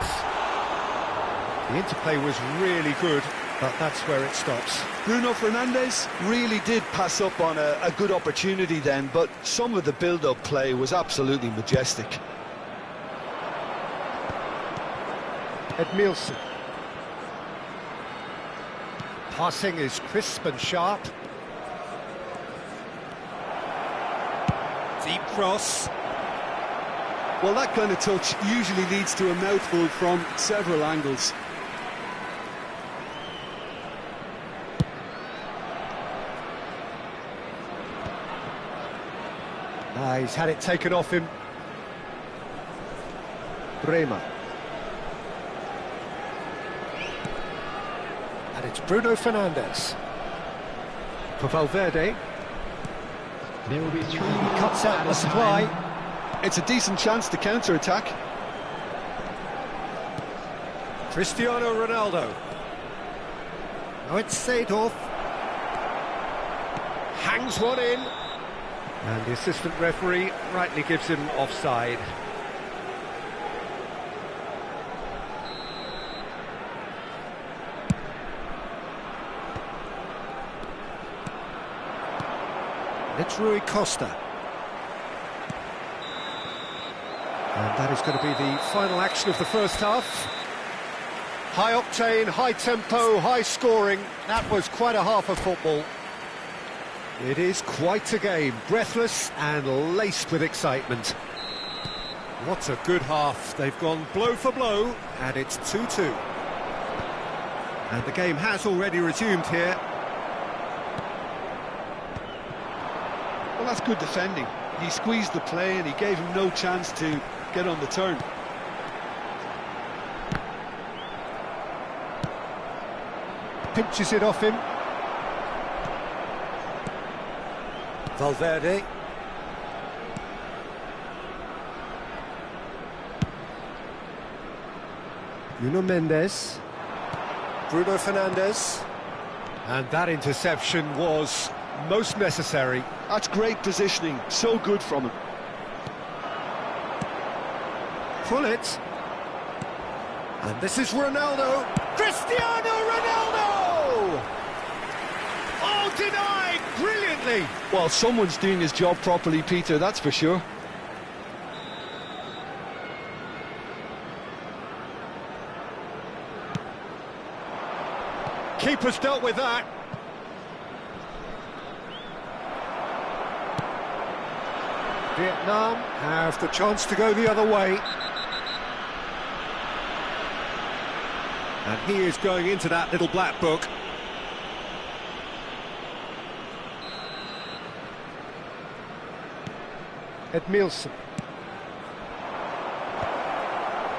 The interplay was really good, but that's where it stops. Bruno Fernandes really did pass up on a good opportunity then, but some of the build-up play was absolutely majestic. Edmilson. Passing is crisp and sharp. Deep cross. Well, that kind of touch usually leads to a mouthful from several angles. He's had it taken off him. Bremer. And it's Bruno Fernandes. For Valverde. There will be three. He cuts out the supply. It's a decent chance to counter-attack. Cristiano Ronaldo. Now it's Seedorf. Hangs one in. And the assistant referee rightly gives him offside. It's Rui Costa. And that is going to be the final action of the first half. High octane, high tempo, high scoring. That was quite a half of football. It is quite a game, breathless and laced with excitement. What a good half. They've gone blow for blow, and it's 2-2. And the game has already resumed here. Well, that's good defending. He squeezed the play and he gave him no chance to get on the turn. Pinches it off him. Valverde. Nuno Mendes. Bruno Fernandes. And that interception was most necessary. That's great positioning, so good from him. Gullit. And this is Ronaldo. Cristiano Ronaldo! Oh, denied brilliantly. Well, someone's doing his job properly, Peter, that's for sure. Keeper's dealt with that. Vietnam have the chance to go the other way. And he is going into that little black book. Edmilson.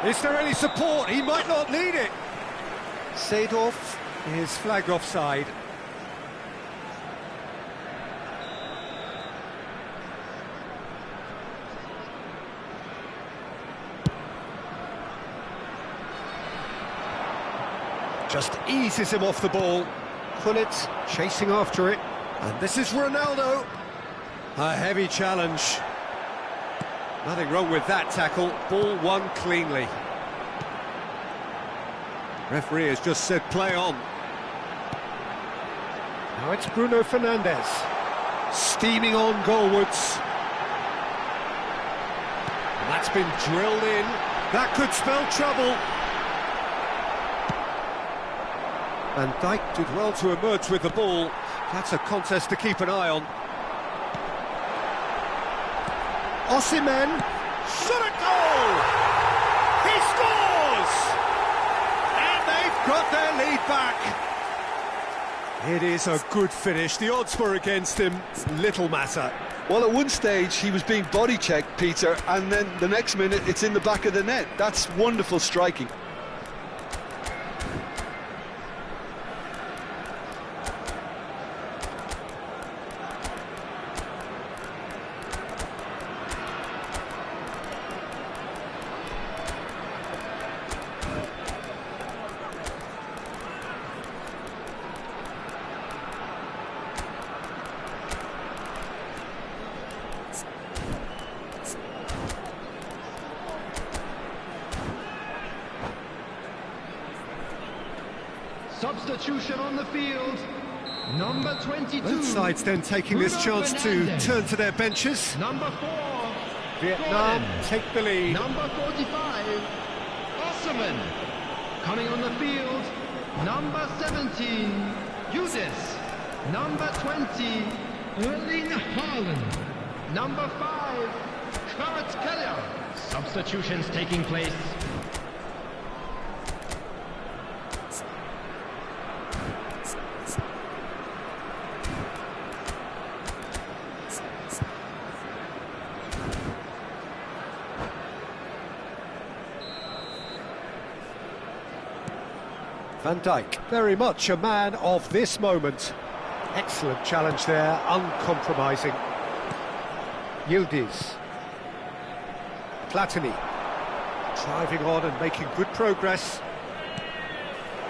Is there any support? He might not need it. Seedorf is flagged offside. Just eases him off the ball. Gullit chasing after it. And this is Ronaldo. A heavy challenge. Nothing wrong with that tackle. Ball won cleanly. Referee has just said play on. Now it's Bruno Fernandes. Steaming on goalwards. And that's been drilled in. That could spell trouble. Van Dijk did well to emerge with the ball. That's a contest to keep an eye on. Osimhen, shot at goal! He scores! And they've got their lead back. It is a good finish. The odds were against him. Little matter. Well, at one stage he was being body checked, Peter, and then the next minute it's in the back of the net. That's wonderful striking. Substitution on the field. Number 22. Both sides then taking this chance to turn to their benches. Number 4. Vietnam Gordon. take the lead. Number 45. Osimhen. Coming on the field. Number 17. Yudis. Number 20. Erling Haaland. Number 5. Kvaratskhelia. Substitutions taking place. Van Dijk, very much a man of this moment. Excellent challenge there, uncompromising. Yildiz. Platini. Driving on and making good progress.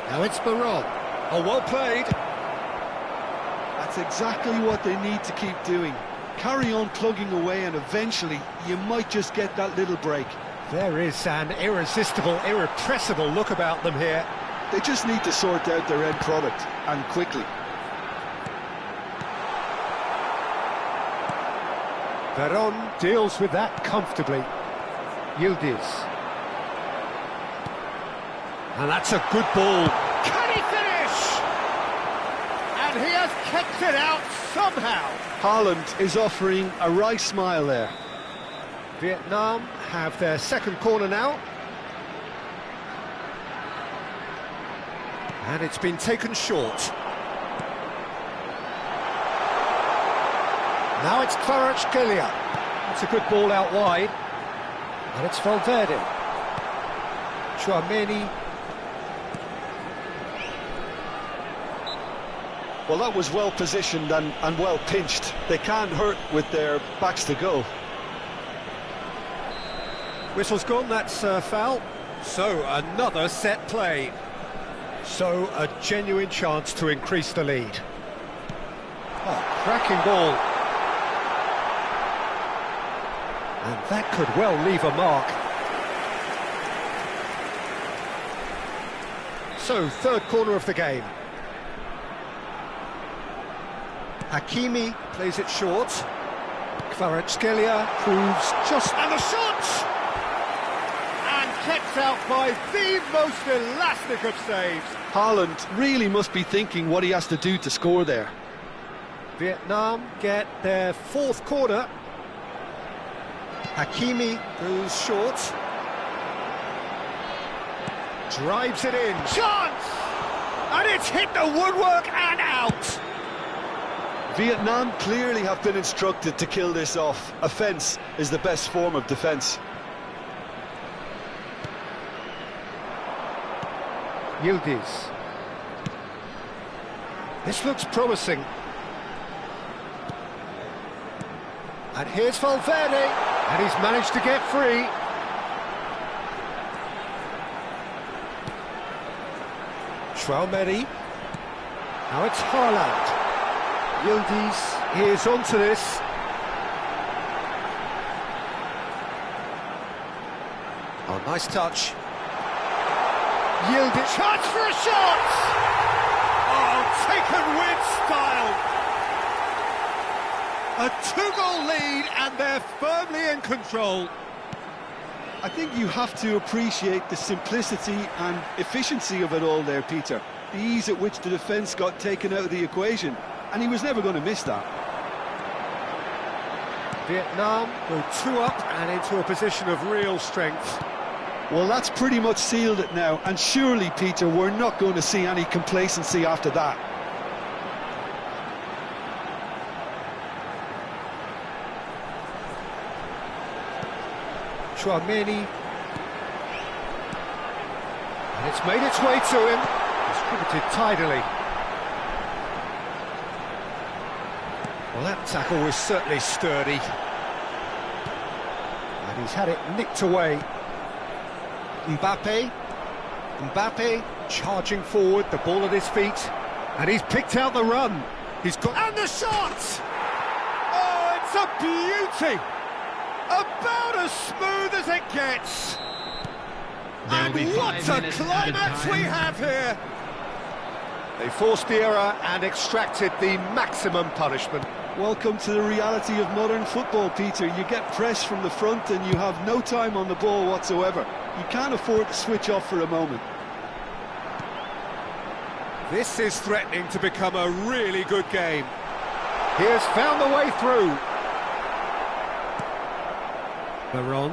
Now it's Baron. Oh, well played. That's exactly what they need to keep doing. Carry on plugging away and eventually you might just get that little break. There is an irresistible, irrepressible look about them here. They just need to sort out their end product, and quickly. Veron deals with that comfortably. Yildiz. And that's a good ball. Can he finish? And he has kept it out somehow. Haaland is offering a wry smile there. Vietnam have their second corner now. And it's been taken short. Now it's Kvaratskhelia. It's a good ball out wide. And it's Valverde. Chouameni. Well, that was well positioned and well pinched. They can't hurt with their backs to goal. Whistle's gone, that's a foul. So, another set play. So, a genuine chance to increase the lead. Oh, cracking ball. And that could well leave a mark. So, third corner of the game. Hakimi plays it short. Kvaratskhelia proves just... And the shot! And kept out by the most elastic of saves. Haaland really must be thinking what he has to do to score there. Vietnam get their fourth corner. Hakimi goes short. Drives it in. Chance! And it's hit the woodwork and out. Vietnam clearly have been instructed to kill this off. Offence is the best form of defence. Yildiz. This looks promising. And here's Valverde, and he's managed to get free. Traumeri. Now it's Haaland. Yildiz is onto this. Oh, nice touch. Yildiz. Chance for a shot! Oh, taken with style. A two-goal lead, and they're firmly in control. I think you have to appreciate the simplicity and efficiency of it all there, Peter. The ease at which the defence got taken out of the equation, and he was never going to miss that. Vietnam go 2 up and into a position of real strength. Well, that's pretty much sealed it now, and surely, Peter, we're not going to see any complacency after that. Traumeni. And it's made its way to him. Distributed tidily. Well, that tackle was certainly sturdy. And he's had it nicked away. Mbappe charging forward, the ball at his feet. And he's picked out the run. He's got... And the shot! Oh, it's a beauty! About as smooth as it gets. And what a climax we have here! They forced the error and extracted the maximum punishment. Welcome to the reality of modern football, Peter. You get press from the front and you have no time on the ball whatsoever. You can't afford to switch off for a moment. This is threatening to become a really good game. He has found the way through. Baron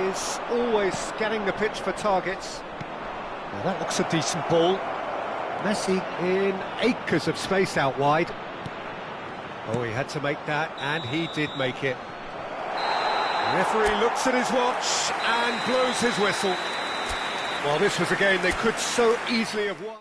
is always scanning the pitch for targets. Now that looks a decent ball. Messi in acres of space out wide. Oh, he had to make that, and he did make it. The referee looks at his watch and blows his whistle. Well, this was a game they could so easily have won.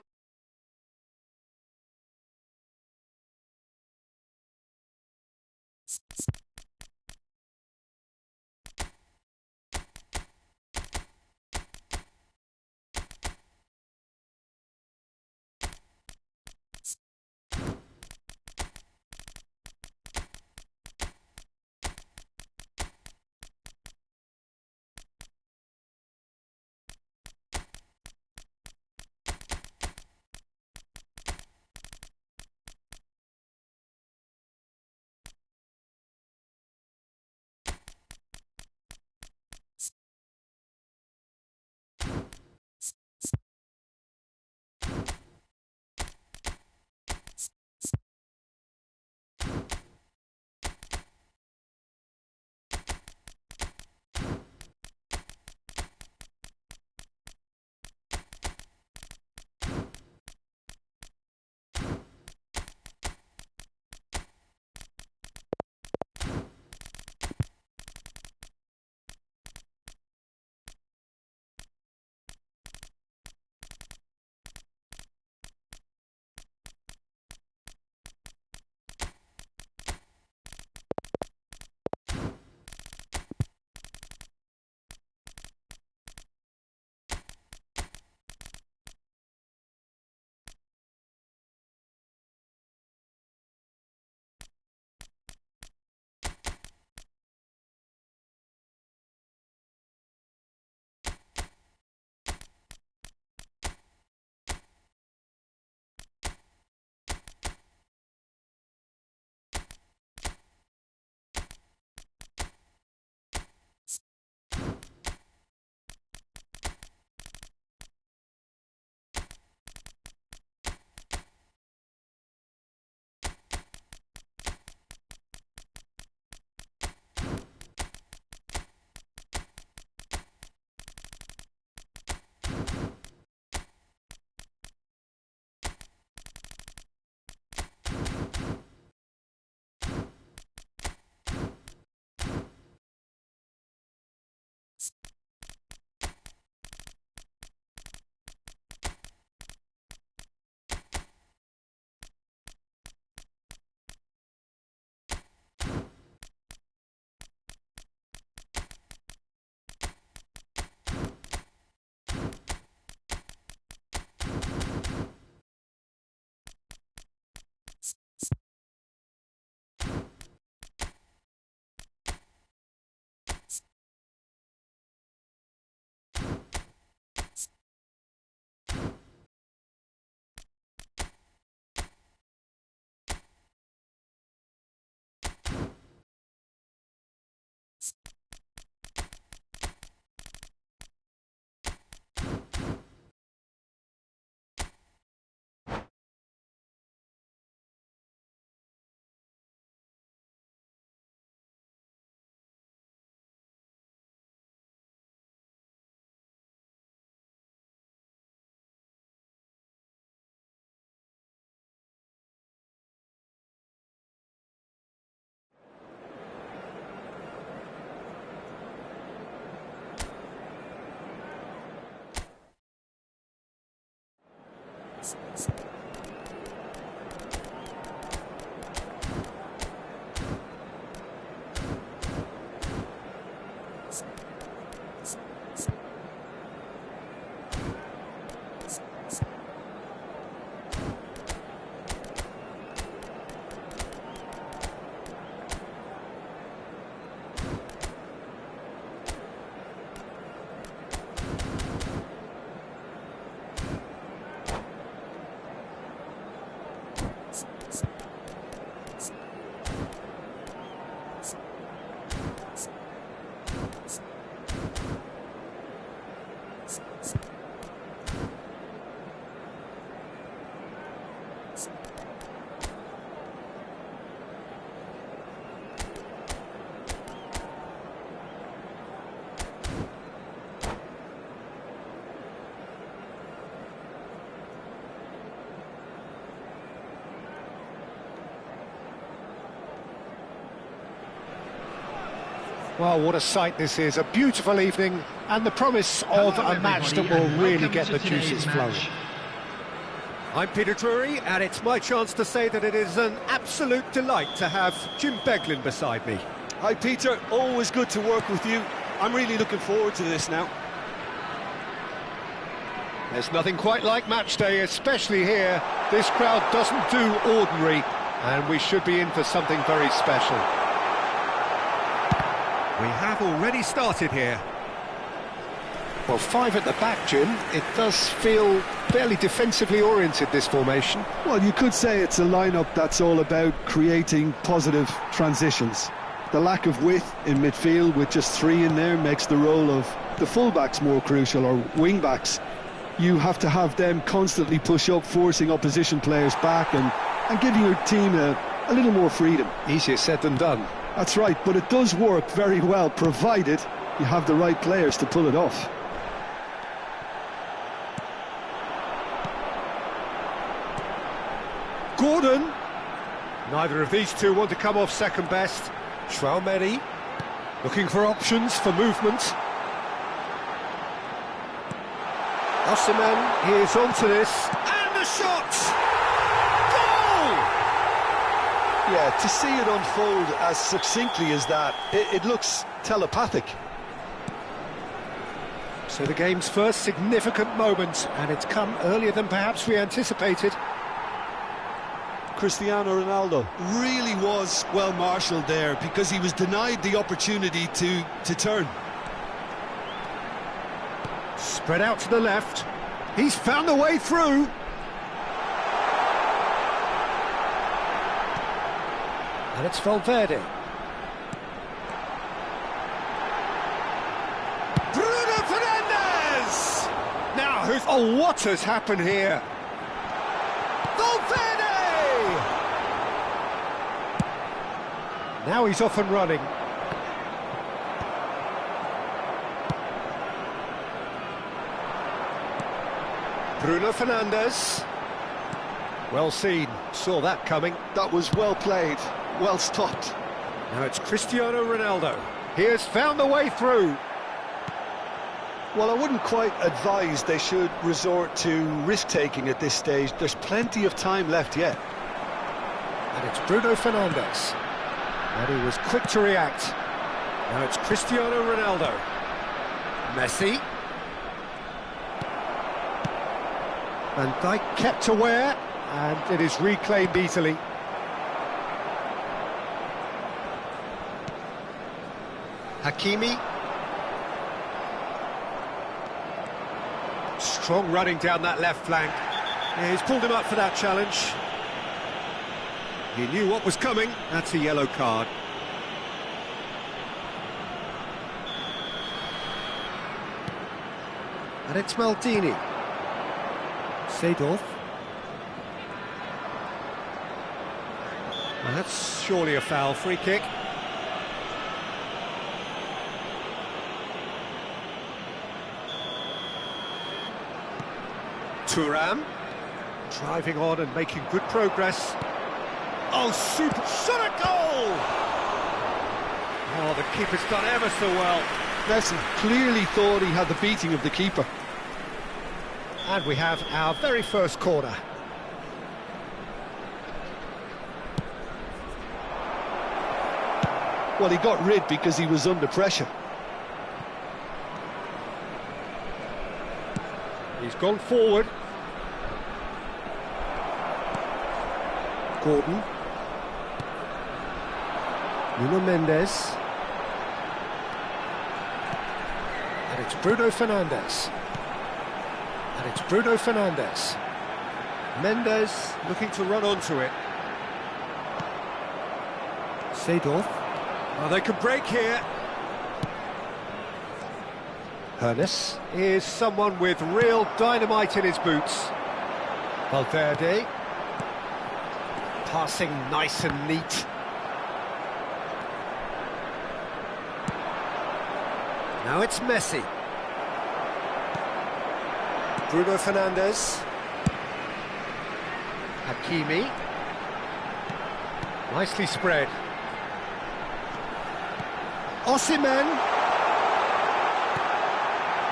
Well, what a sight this is. A beautiful evening and the promise of a match that will really get the juices flowing. I'm Peter Drury, and it's my chance to say that it is an absolute delight to have Jim Beglin beside me. Hi Peter, always good to work with you. I'm really looking forward to this now. There's nothing quite like match day, especially here. This crowd doesn't do ordinary, and we should be in for something very special. We have already started here. Well, 5 at the back, Jim. It does feel fairly defensively oriented, this formation. Well, you could say it's a lineup that's all about creating positive transitions. The lack of width in midfield with just 3 in there makes the role of the fullbacks more crucial, or wing-backs. You have to have them constantly push up, forcing opposition players back and giving your team a little more freedom. Easier said than done. That's right, but it does work very well, provided you have the right players to pull it off. Gordon! Neither of these two want to come off second best. Thuan-sony looking for options for movement. Osimhen is onto this, and the shot! Goal! Yeah, to see it unfold as succinctly as that, it looks telepathic. So the game's first significant moment, and it's come earlier than perhaps we anticipated. Cristiano Ronaldo really was well marshalled there, because he was denied the opportunity to turn. Spread out to the left. He's found a way through. And it's Valverde. Bruno Fernandes! Now, oh, what has happened here? Valverde! Now he's off and running. Bruno Fernandes. Well seen, saw that coming. That was well played, well stopped. Now it's Cristiano Ronaldo. He has found the way through. Well, I wouldn't quite advise they should resort to risk-taking at this stage. There's plenty of time left yet. And it's Bruno Fernandes. And he was quick to react. Now it's Cristiano Ronaldo. Messi. Van Dijk kept aware, and it is reclaimed easily. Hakimi. Strong running down that left flank. Yeah, he's pulled him up for that challenge. He knew what was coming. That's a yellow card. And it's Maldini. Seedorf. Well, that's surely a foul. Free kick. Thuram driving on and making good progress. Oh, super shot at goal! Oh, the keeper's done ever so well. Messi clearly thought he had the beating of the keeper. And we have our very first corner. Well, he got rid because he was under pressure. He's gone forward. Gordon. Nuno Mendes. And it's Bruno Fernandes. And it's Bruno Fernandes. Mendes looking to run onto it. Seedorf. Oh, they could break here. Hernes is someone with real dynamite in his boots. Valverde. Passing nice and neat. Now it's Messi. Bruno Fernandes. Hakimi. Nicely spread. Osimhen.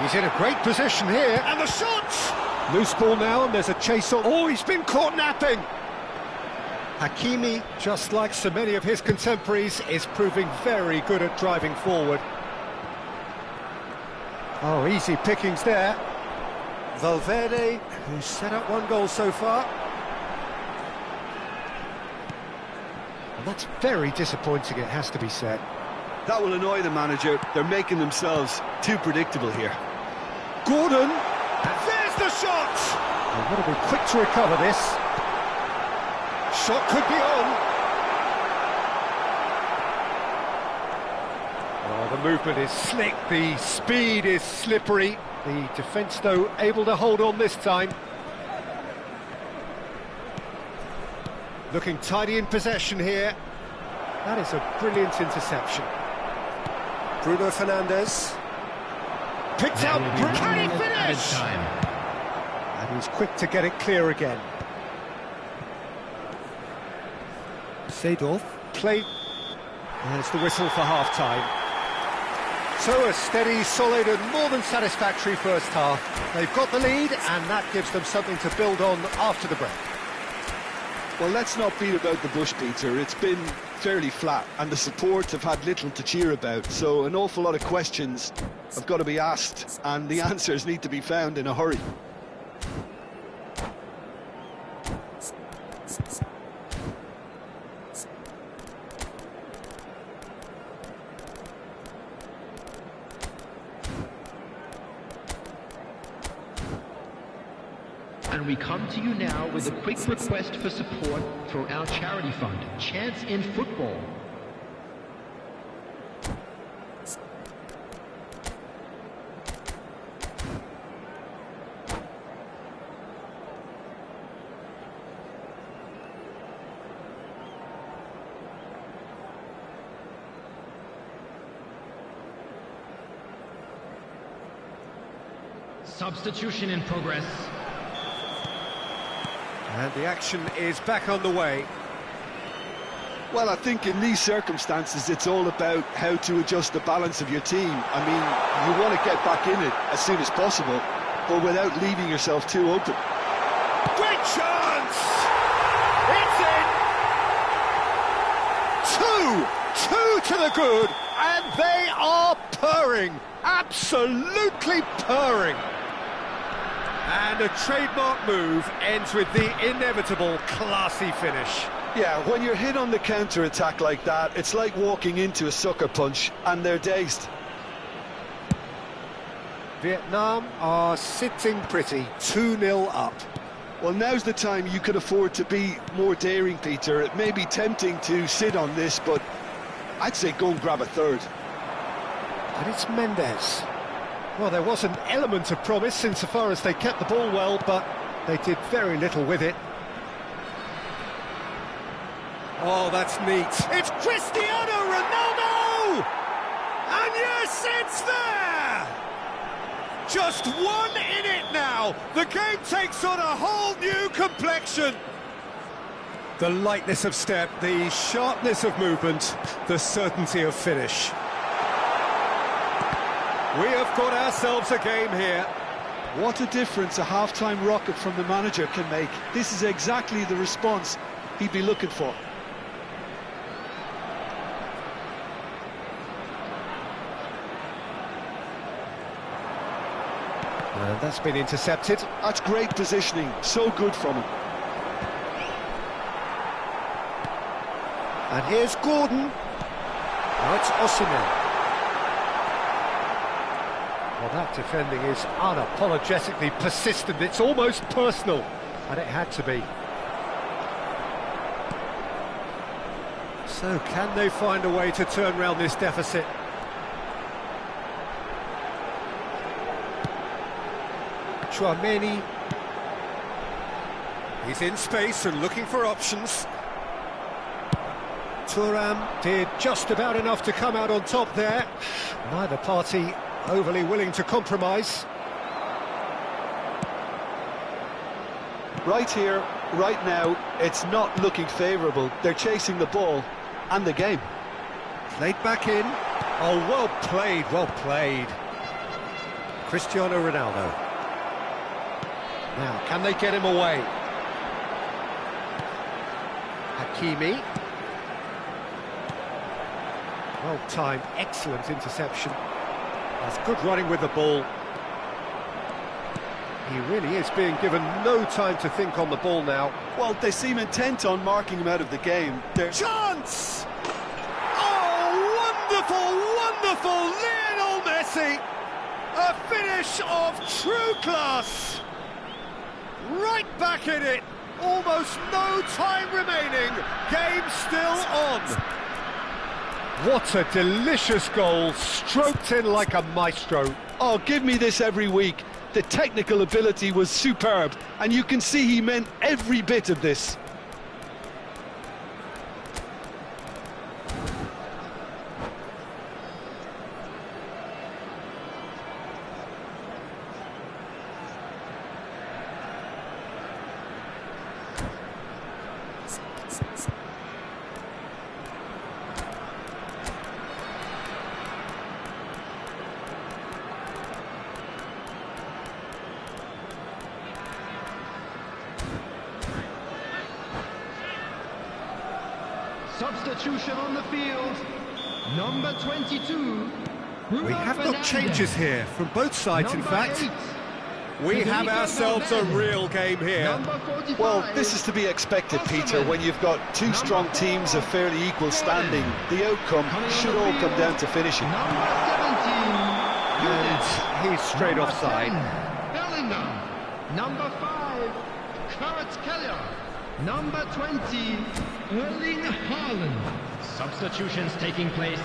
He's in a great position here. And the shot! Loose ball now, and there's a chase on. Oh, he's been caught napping! Hakimi, just like so many of his contemporaries, is proving very good at driving forward. Oh, easy pickings there. Valverde, who's set up one goal so far. And that's very disappointing, it has to be said. That will annoy the manager. They're making themselves too predictable here. Gordon! And there's the shot! They've got to be quick to recover this. Shot could be on. Oh, the movement is slick, the speed is slippery. The defence, though, able to hold on this time. Looking tidy in possession here. That is a brilliant interception. Bruno Fernandes. Picked out. Can he finish? And he's quick to get it clear again. Seedorf played. There's the whistle for half-time. So a steady, solid and more than satisfactory first half. They've got the lead and that gives them something to build on after the break. Well, let's not beat about the bush, Peter. It's been fairly flat and the support have had little to cheer about. So an awful lot of questions have got to be asked and the answers need to be found in a hurry. And we come to you now with a quick request for support for our charity fund, Chance in Football. Substitution in progress. And the action is back on the way. Well, I think in these circumstances, it's all about how to adjust the balance of your team. I mean, you want to get back in it as soon as possible, but without leaving yourself too open. Great chance! It's in! Two to the good, and they are purring, absolutely purring. And a trademark move ends with the inevitable classy finish. Yeah, when you're hit on the counter-attack like that, it's like walking into a sucker punch, and they're dazed. Vietnam are sitting pretty, 2-0 up. Well, now's the time you could afford to be more daring, Peter. It may be tempting to sit on this, but I'd say go and grab a third. And it's Mendes. Well, there was an element of promise insofar as they kept the ball well, but they did very little with it. Oh, that's neat. It's Cristiano Ronaldo! And yes, it's there! Just one in it now. The game takes on a whole new complexion. The lightness of step, the sharpness of movement, the certainty of finish. We have got ourselves a game here. What a difference a half-time rocket from the manager can make. This is exactly the response he'd be looking for. And that's been intercepted. That's great positioning, so good from him. And here's Gordon. Now it's Osimhen. Well, that defending is unapologetically persistent. It's almost personal, and it had to be. So, can they find a way to turn around this deficit? Thuan-sony. He's in space and looking for options. Thuram did just about enough to come out on top there. Neither party overly willing to compromise. Right here, right now, it's not looking favourable. They're chasing the ball and the game. Played back in. Oh, well played, well played. Cristiano Ronaldo. Now, can they get him away? Hakimi. Well timed, excellent interception. That's good running with the ball. He really is being given no time to think on the ball now. Well, they seem intent on marking him out of the game. Chance! Oh, wonderful, wonderful! Lionel Messi! A finish of true class! Right back in it! Almost no time remaining. Game still on. What a delicious goal, stroked in like a maestro. Oh, give me this every week. The technical ability was superb, and you can see he meant every bit of this. Substitution on the field, number 22. We have got changes here from both sides, in fact. We have ourselves a real game here. Well, this is to be expected, Peter, when you've got two strong teams of fairly equal standing. The outcome should all come down to finishing. And he's straight offside. Bellingham, number 5, Kvaratskhelia, number 20, Erling Haaland. Substitutions taking place.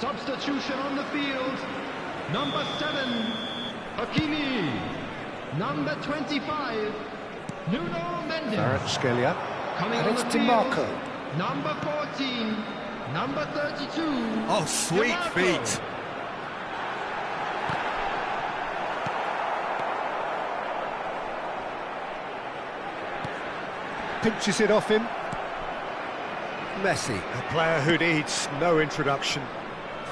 Substitution on the field. Number 7, Hakimi. Number 25, Nuno Mendes. Kvaratskhelia. Coming And on it's the field. DiMarco. Number 14, number 32. Oh, sweet DiMarco. feet. Pinches it off him. Messi, a player who needs no introduction.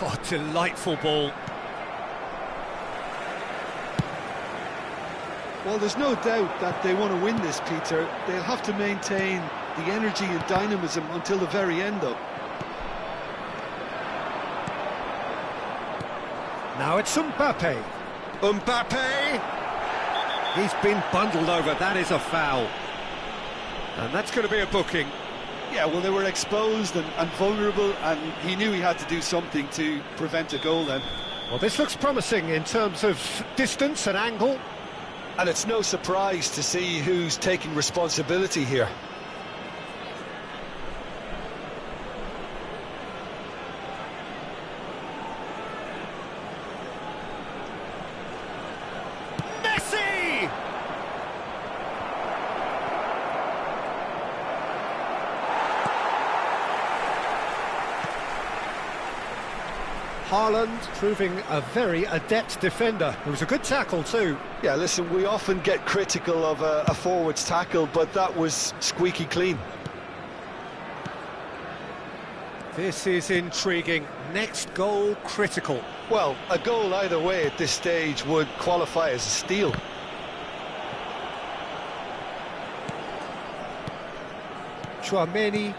Oh, delightful ball. Well, there's no doubt that they want to win this, Peter. They'll have to maintain the energy and dynamism until the very end, though. Now it's Mbappe. Mbappe! He's been bundled over, that is a foul. And that's going to be a booking. Yeah, well, they were exposed and vulnerable, and he knew he had to do something to prevent a goal then. Well, this looks promising in terms of distance and angle. And it's no surprise to see who's taking responsibility here. Messi! Haaland proving a very adept defender. It was a good tackle too. Yeah, listen, we often get critical of a forward's tackle, but that was squeaky clean. This is intriguing. Next goal critical. Well, a goal either way at this stage would qualify as a steal. Thuan-sony,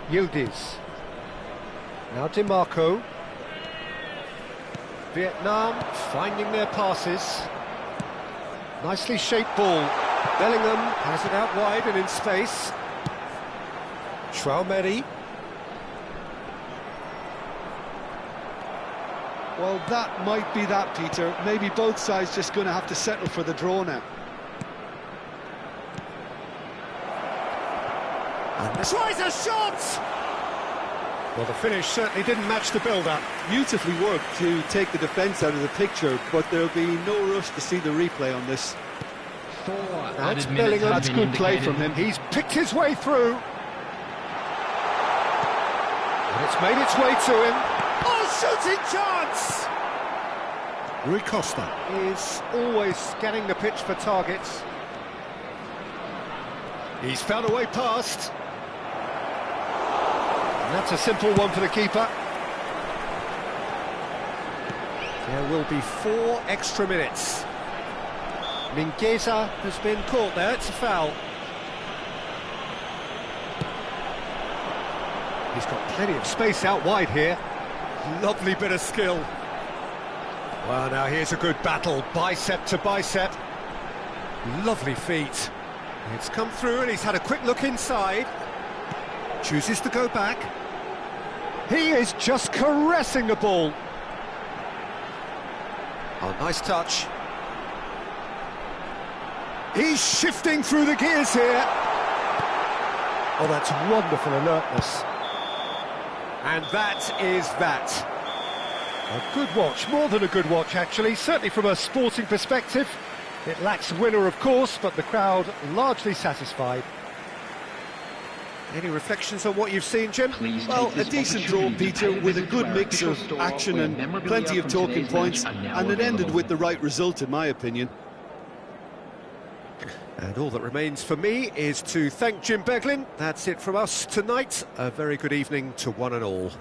Yildiz. Now DiMarco. Vietnam finding their passes. Nicely shaped ball. Bellingham has it out wide and in space. Thuan-sony. Well, that might be that, Peter. Maybe both sides just going to have to settle for the draw now. And tries a shot! Well, the finish certainly didn't match the build-up. Beautifully worked to take the defence out of the picture, but there'll be no rush to see the replay on this. That's Bellingham. That's good play from him. He's picked his way through. And it's made its way to him. Oh, shooting chance! Rui Costa is always scanning the pitch for targets. He's found a way past. And that's a simple one for the keeper. There will be 4 extra minutes. Mingueza has been caught there, it's a foul. He's got plenty of space out wide here. Lovely bit of skill. Well, now here's a good battle, bicep to bicep. Lovely feet. It's come through and he's had a quick look inside. Chooses to go back. He is just caressing the ball. Oh, nice touch. He's shifting through the gears here. Oh, that's wonderful alertness. And that is that. A good watch, more than a good watch actually, certainly from a sporting perspective. It lacks winner, of course, but the crowd largely satisfied. Any reflections on what you've seen, Jim? Well, a decent draw, Peter, with a good mix of action and plenty of talking points, and it ended with the right result, in my opinion. And all that remains for me is to thank Jim Beglin. That's it from us tonight. A very good evening to one and all.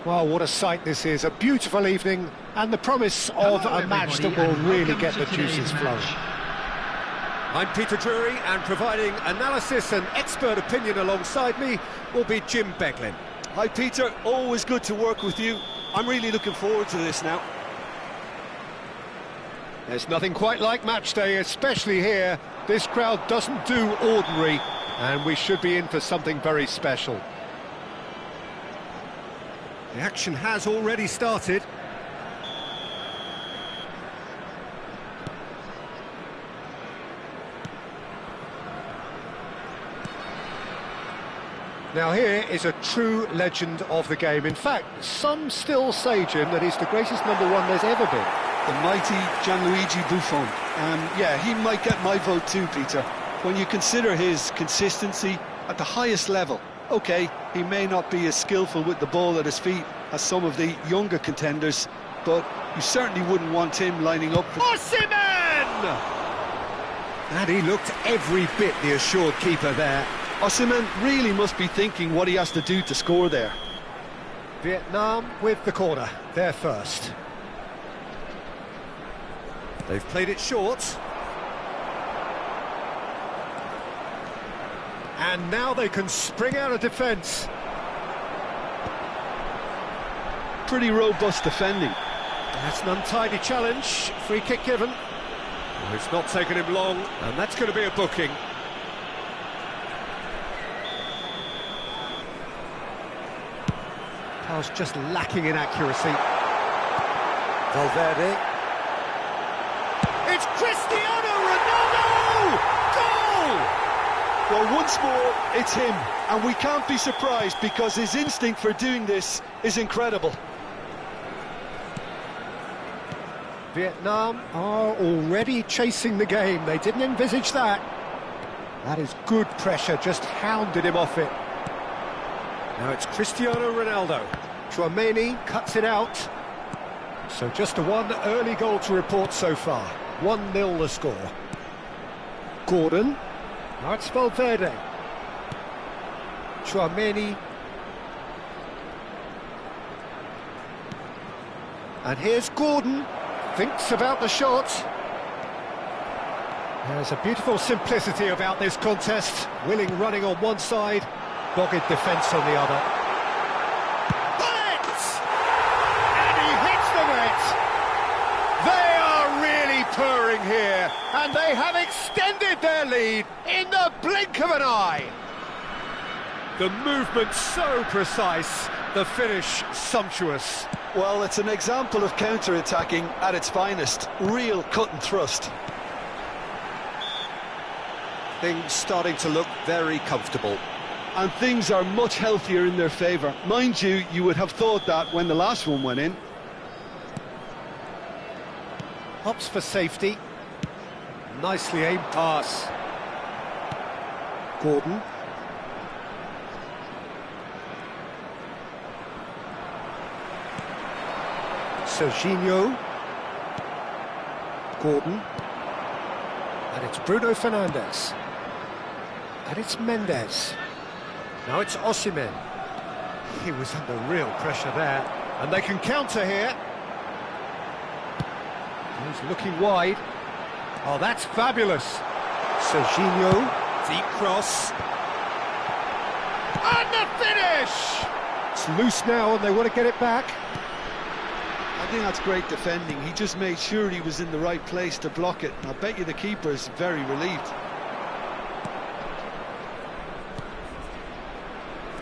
Well, what a sight this is. A beautiful evening and the promise of a match that will really get the juices flowing. I'm Peter Drury, and providing analysis and expert opinion alongside me will be Jim Beglin. Hi Peter, always good to work with you. I'm really looking forward to this now. There's nothing quite like match day, especially here. This crowd doesn't do ordinary, and we should be in for something very special. The action has already started. Now here is a true legend of the game. In fact, some still say, Jim, that he's the greatest number one there's ever been. The mighty Gianluigi Buffon. Yeah, he might get my vote too, Peter. When you consider his consistency at the highest level. OK, he may not be as skillful with the ball at his feet as some of the younger contenders, but you certainly wouldn't want him lining up for... Osimhen! And he looked every bit the assured keeper there. Osimhen really must be thinking what he has to do to score there. Vietnam with the corner, they're first. They've played it short. And now they can spring out of defence. Pretty robust defending. That's an untidy challenge. Free kick given. Well, it's not taken him long, and that's going to be a booking. Pass just lacking in accuracy. Valverde. It's Cristiano Ronaldo! Goal! Well, once more, it's him, and we can't be surprised because his instinct for doing this is incredible. Vietnam are already chasing the game. They didn't envisage that. That is good pressure, just hounded him off it. Now it's Cristiano Ronaldo. Thuan-sony cuts it out. So just a one early goal to report so far. 1-0 the score. Gordon. Now it's Valverde. Thuan-sony. And here's Gordon. Thinks about the shot. There's a beautiful simplicity about this contest. Willing running on one side, dogged defence on the other. Bullet! And he hits the net. They are really purring here, and they have extended their lead in the blink of an eye. The movement so precise, the finish sumptuous. Well, it's an example of counter-attacking at its finest. Real cut and thrust. Things starting to look very comfortable. And things are much healthier in their favour. Mind you, you would have thought that when the last one went in. Hops for safety. Nicely aimed pass. Gordon. Serginho. Gordon. And it's Bruno Fernandes. And it's Mendes. Now it's Osimhen. He was under real pressure there. And they can counter here. He's looking wide. Oh, that's fabulous. Serginho. Deep cross. And the finish! It's loose now and they want to get it back. I think that's great defending. He just made sure he was in the right place to block it. I bet you the keeper is very relieved.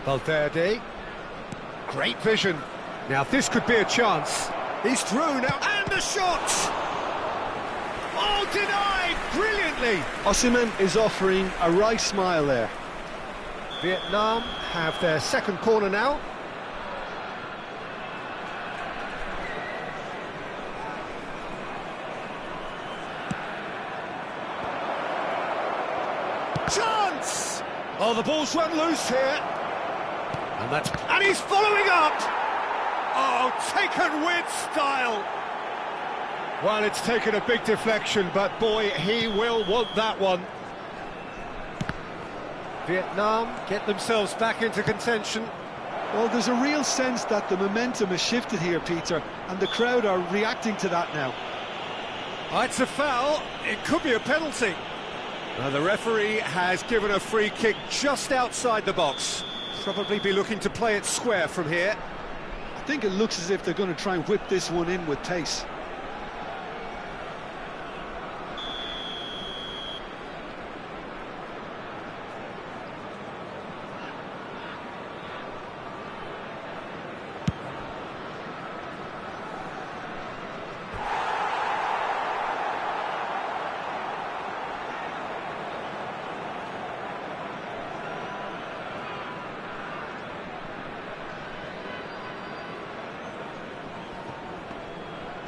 Valverde. Great vision. Now this could be a chance. He's through now, and the shot! Oh, denied brilliantly! Osimhen is offering a right smile there. Vietnam have their second corner now. Chance! Oh, the ball's run loose here. And he's following up! Oh, taken with style! Well, it's taken a big deflection, but boy, he will want that one. Vietnam get themselves back into contention. Well, there's a real sense that the momentum has shifted here, Peter, and the crowd are reacting to that now. Oh, it's a foul. It could be a penalty. Now, the referee has given a free kick just outside the box. Probably be looking to play it square from here. I think it looks as if they're going to try and whip this one in with pace.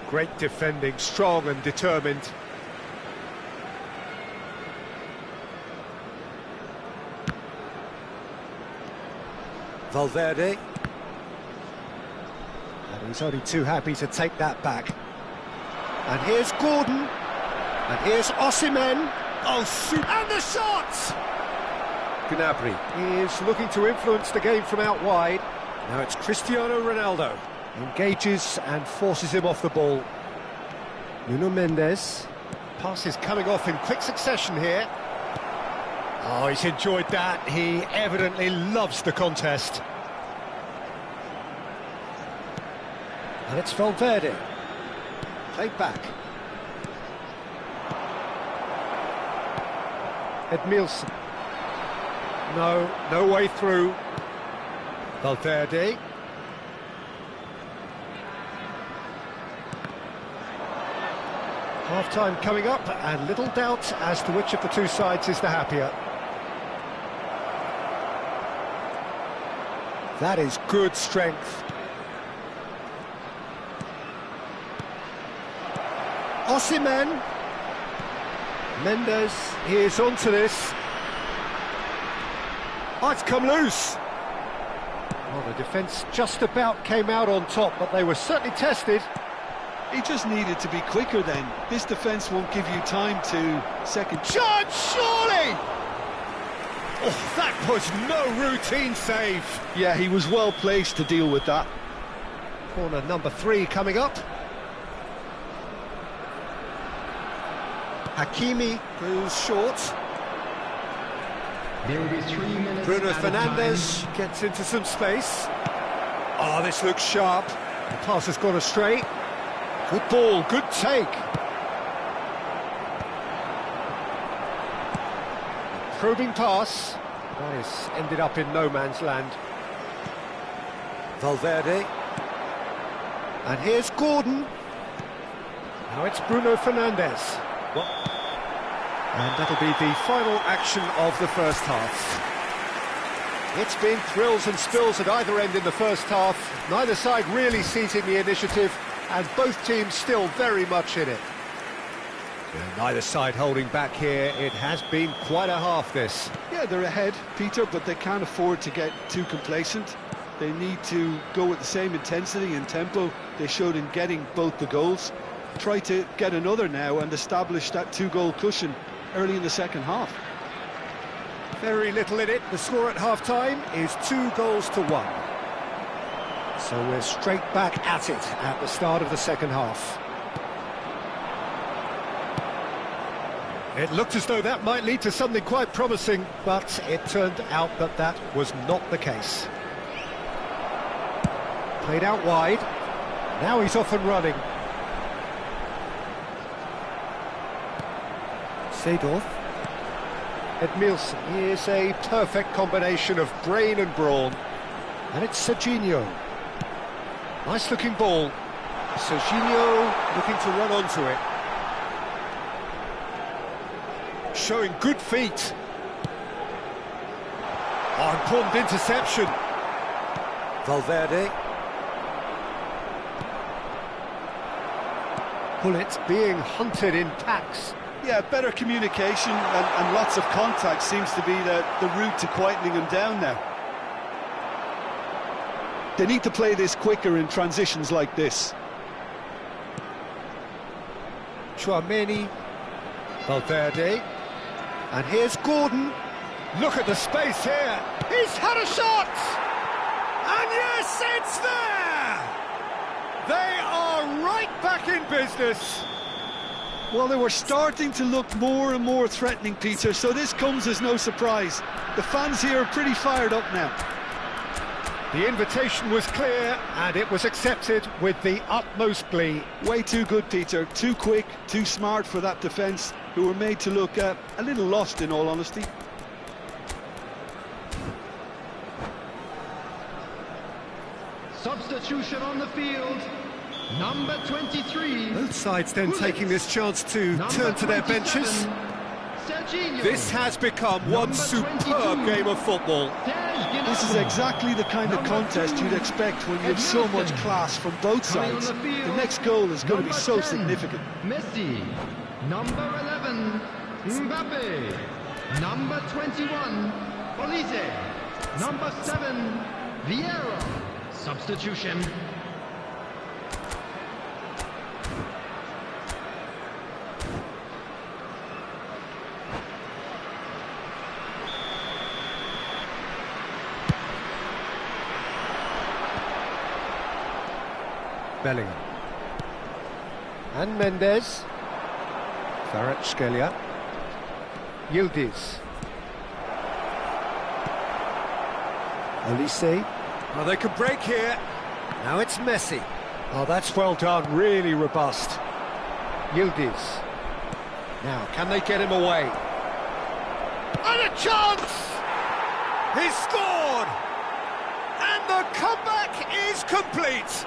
Great defending, strong and determined. Valverde. And he's only too happy to take that back. And here's Gordon. And here's Osimhen. Oh, super. And the shot! Gnabry is looking to influence the game from out wide. Now it's Cristiano Ronaldo. Engages and forces him off the ball. Nuno Mendes. Passes coming off in quick succession here. Oh, he's enjoyed that. He evidently loves the contest. And it's Valverde. Played back. Edmilson. No way through. Valverde. Half-time coming up, and little doubt as to which of the two sides is the happier. That is good strength. Osimhen. Mendes, he is onto this. Oh, it's come loose. Well, the defence just about came out on top, but they were certainly tested. He just needed to be quicker then. This defence won't give you time to second... Chance, surely! Oh, that was no routine save. Yeah, he was well placed to deal with that. Corner number 3 coming up. Hakimi goes short. There will be 3 minutes. Bruno out of Fernandes time. gets into some space. Oh, this looks sharp. The pass has gone astray. Good ball, good take. Probing pass. That is ended up in no man's land. Valverde. And here's Gordon. Now it's Bruno Fernandes. And that'll be the final action of the first half. It's been thrills and spills at either end in the first half. Neither side really seizing the initiative, and both teams still very much in it. Neither side holding back here. It has been quite a half, this. Yeah, they're ahead, Peter, but they can't afford to get too complacent. They need to go with the same intensity and tempo they showed in getting both the goals. Try to get another now and establish that 2-goal cushion early in the second half. Very little in it. The score at half-time is 2-1. So we're straight back at it at the start of the second half. It looked as though that might lead to something quite promising, but it turned out that that was not the case. Played out wide. Now he's off and running. Seedorf. Edmilson is a perfect combination of brain and brawn. And it's Serginho. Nice looking ball. Serginho looking to run onto it. Showing good feet. Oh, important interception. Valverde. Bullet being hunted in packs. Yeah, better communication and lots of contact seems to be the route to quietening them down now. They need to play this quicker in transitions like this. Tchouameni. Valverde. And here's Gordon. Look at the space here. He's had a shot! And yes, it's there! They are right back in business. Well, they were starting to look more and more threatening, Peter, so this comes as no surprise. The fans here are pretty fired up now. The invitation was clear, and it was accepted with the utmost glee. Way too good, Peter. Too quick, too smart for that defence, who were made to look a little lost, in all honesty. Substitution on the field. Number 23. Both sides then taking this chance to turn to their benches. This has become one superb game of football. This is exactly the kind of contest you'd expect when you have so much class from both sides. The next goal is going to be so significant. Messi. Number 11. Mbappe. Number 21. Olise. Number 7. Vieira. Substitution. Bellingham. And Mendes. Kvaratskhelia. Yildiz. Olise. Oh, they can break here. Now it's Messi. Oh, that's well done, really robust. Yildiz. Now, can they get him away? And a chance! He's scored! And the comeback is complete!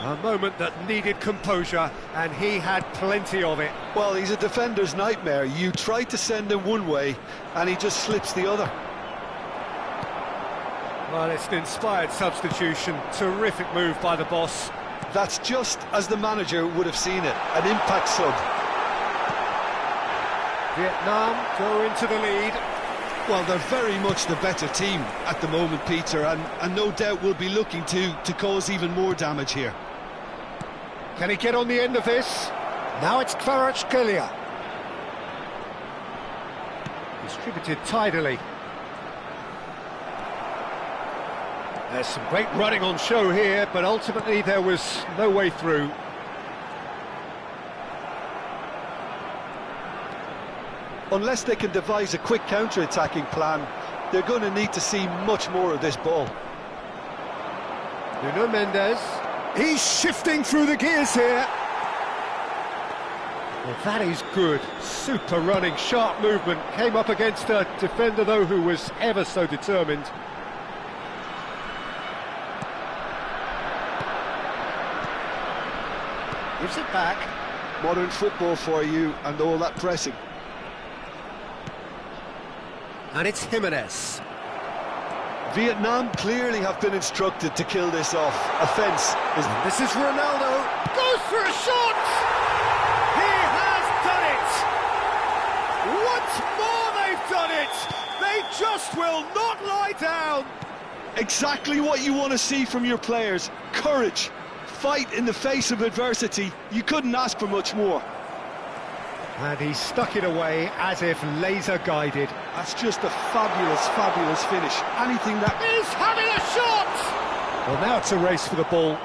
A moment that needed composure, and he had plenty of it. Well, he's a defender's nightmare. You try to send him one way, and he just slips the other. Well, it's an inspired substitution. Terrific move by the boss. That's just as the manager would have seen it, an impact sub. Vietnam go into the lead. Well, they're very much the better team at the moment, Peter, and no doubt will be looking to cause even more damage here. Can he get on the end of this? Now it's Kvaratskhelia. Distributed tidily. There's some great running on show here, but ultimately there was no way through. Unless they can devise a quick counter-attacking plan, they're going to need to see much more of this ball. Nuno Mendes. He's shifting through the gears here. Well, that is good. Super running, sharp movement. Came up against a defender, though, who was ever so determined. Gives it back. Modern football for you, and all that pressing. And it's Jimenez. Vietnam clearly have been instructed to kill this off. Offence is... This is Ronaldo. Goes for a shot! He has done it! Once more they've done it! They just will not lie down! Exactly what you want to see from your players. Courage. Fight in the face of adversity. You couldn't ask for much more. And he stuck it away as if laser-guided. That's just a fabulous, fabulous finish. Anything that... He's having a shot! Well, now it's a race for the ball.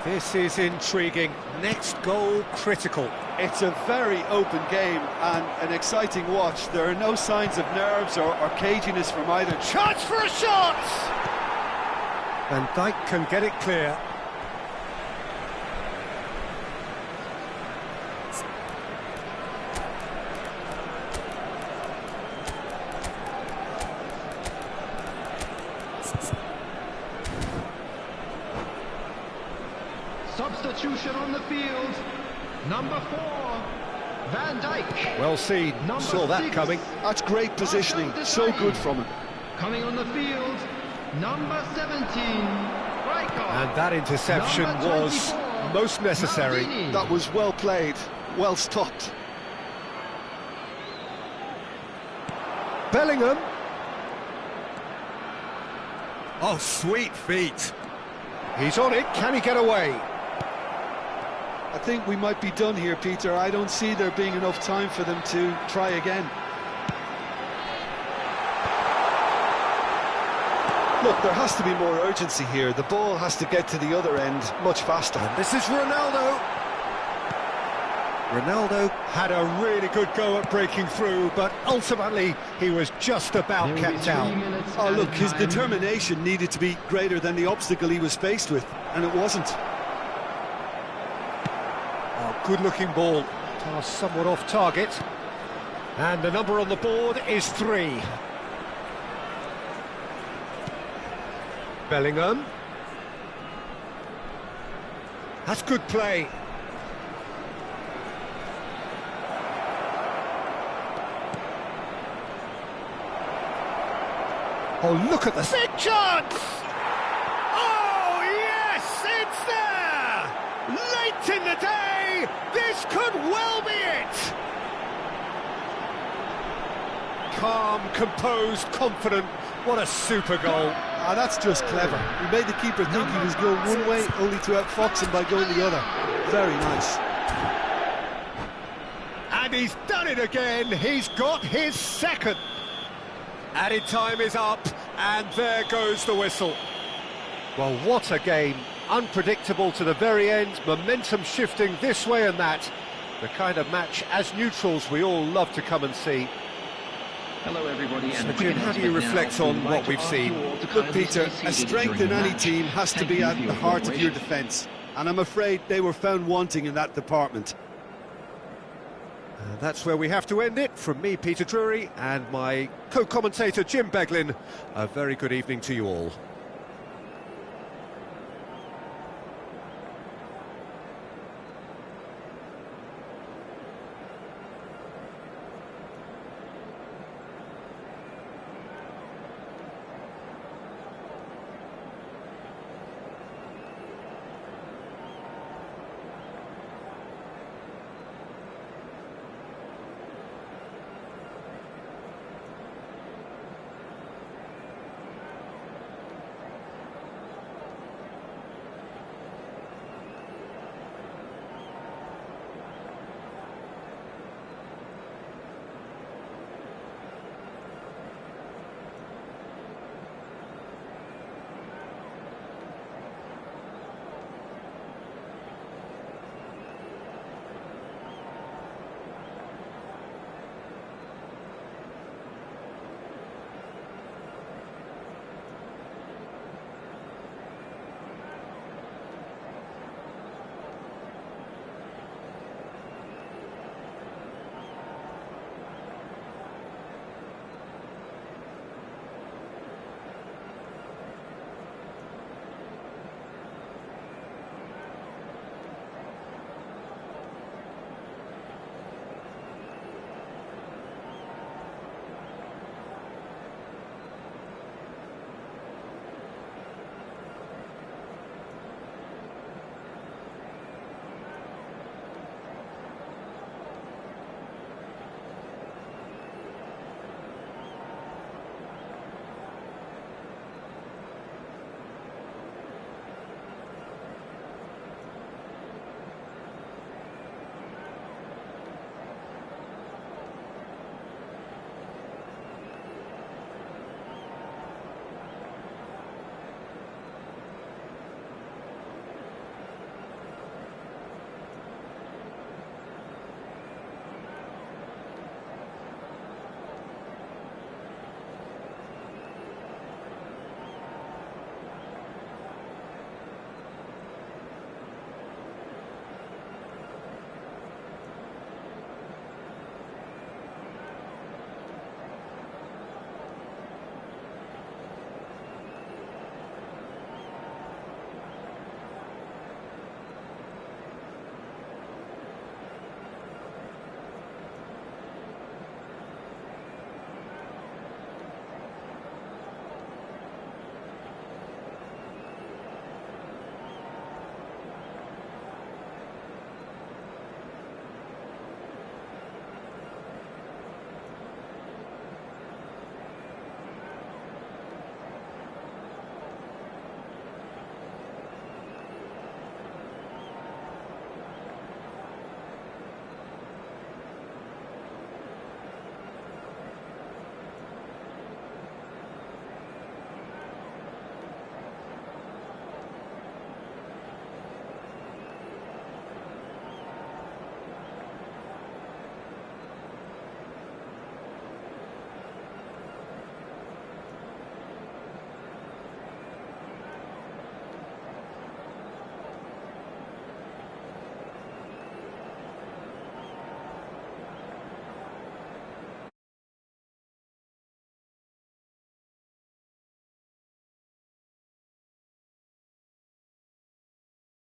This is intriguing. Next goal critical. It's a very open game and an exciting watch. There are no signs of nerves or caginess from either. Chance for a shot! Van Dijk can get it clear. Substitution on the field. Number 4, Van Dijk. Well seen. Saw that 6. coming. That's great positioning. So good from him. Coming on the field, number 17, Rijkaard. And that interception was most necessary. Maldini. That was well played, well stopped. Bellingham. Oh, sweet feet. He's on it. Can he get away? I think we might be done here, Peter. I don't see there being enough time for them to try again. Look, there has to be more urgency here. The ball has to get to the other end much faster. And this is Ronaldo. Ronaldo had a really good go at breaking through, but ultimately he was just about kept out. Oh, look, his determination needed to be greater than the obstacle he was faced with, and it wasn't. Oh, good-looking ball. Toss somewhat off target. And the number on the board is 3. Bellingham. That's good play. Oh, look at the big chance! Oh, yes, it's there! Late in the day, this could well be it! Calm, composed, confident, what a super goal. Ah, that's just clever. He made the keeper think he was going one way, only to outfox him by going the other. Very nice. And he's done it again, he's got his second. Added time is up, and there goes the whistle. Well, what a game. Unpredictable to the very end, momentum shifting this way and that. The kind of match, as neutrals, we all love to come and see. Hello, everybody. So, Jim, how do you reflect on what we've seen? Look, Peter, a strength in any team has to be at the heart of your defence. And I'm afraid they were found wanting in that department. That's where we have to end it. From me, Peter Drury, and my co-commentator, Jim Beglin. A very good evening to you all.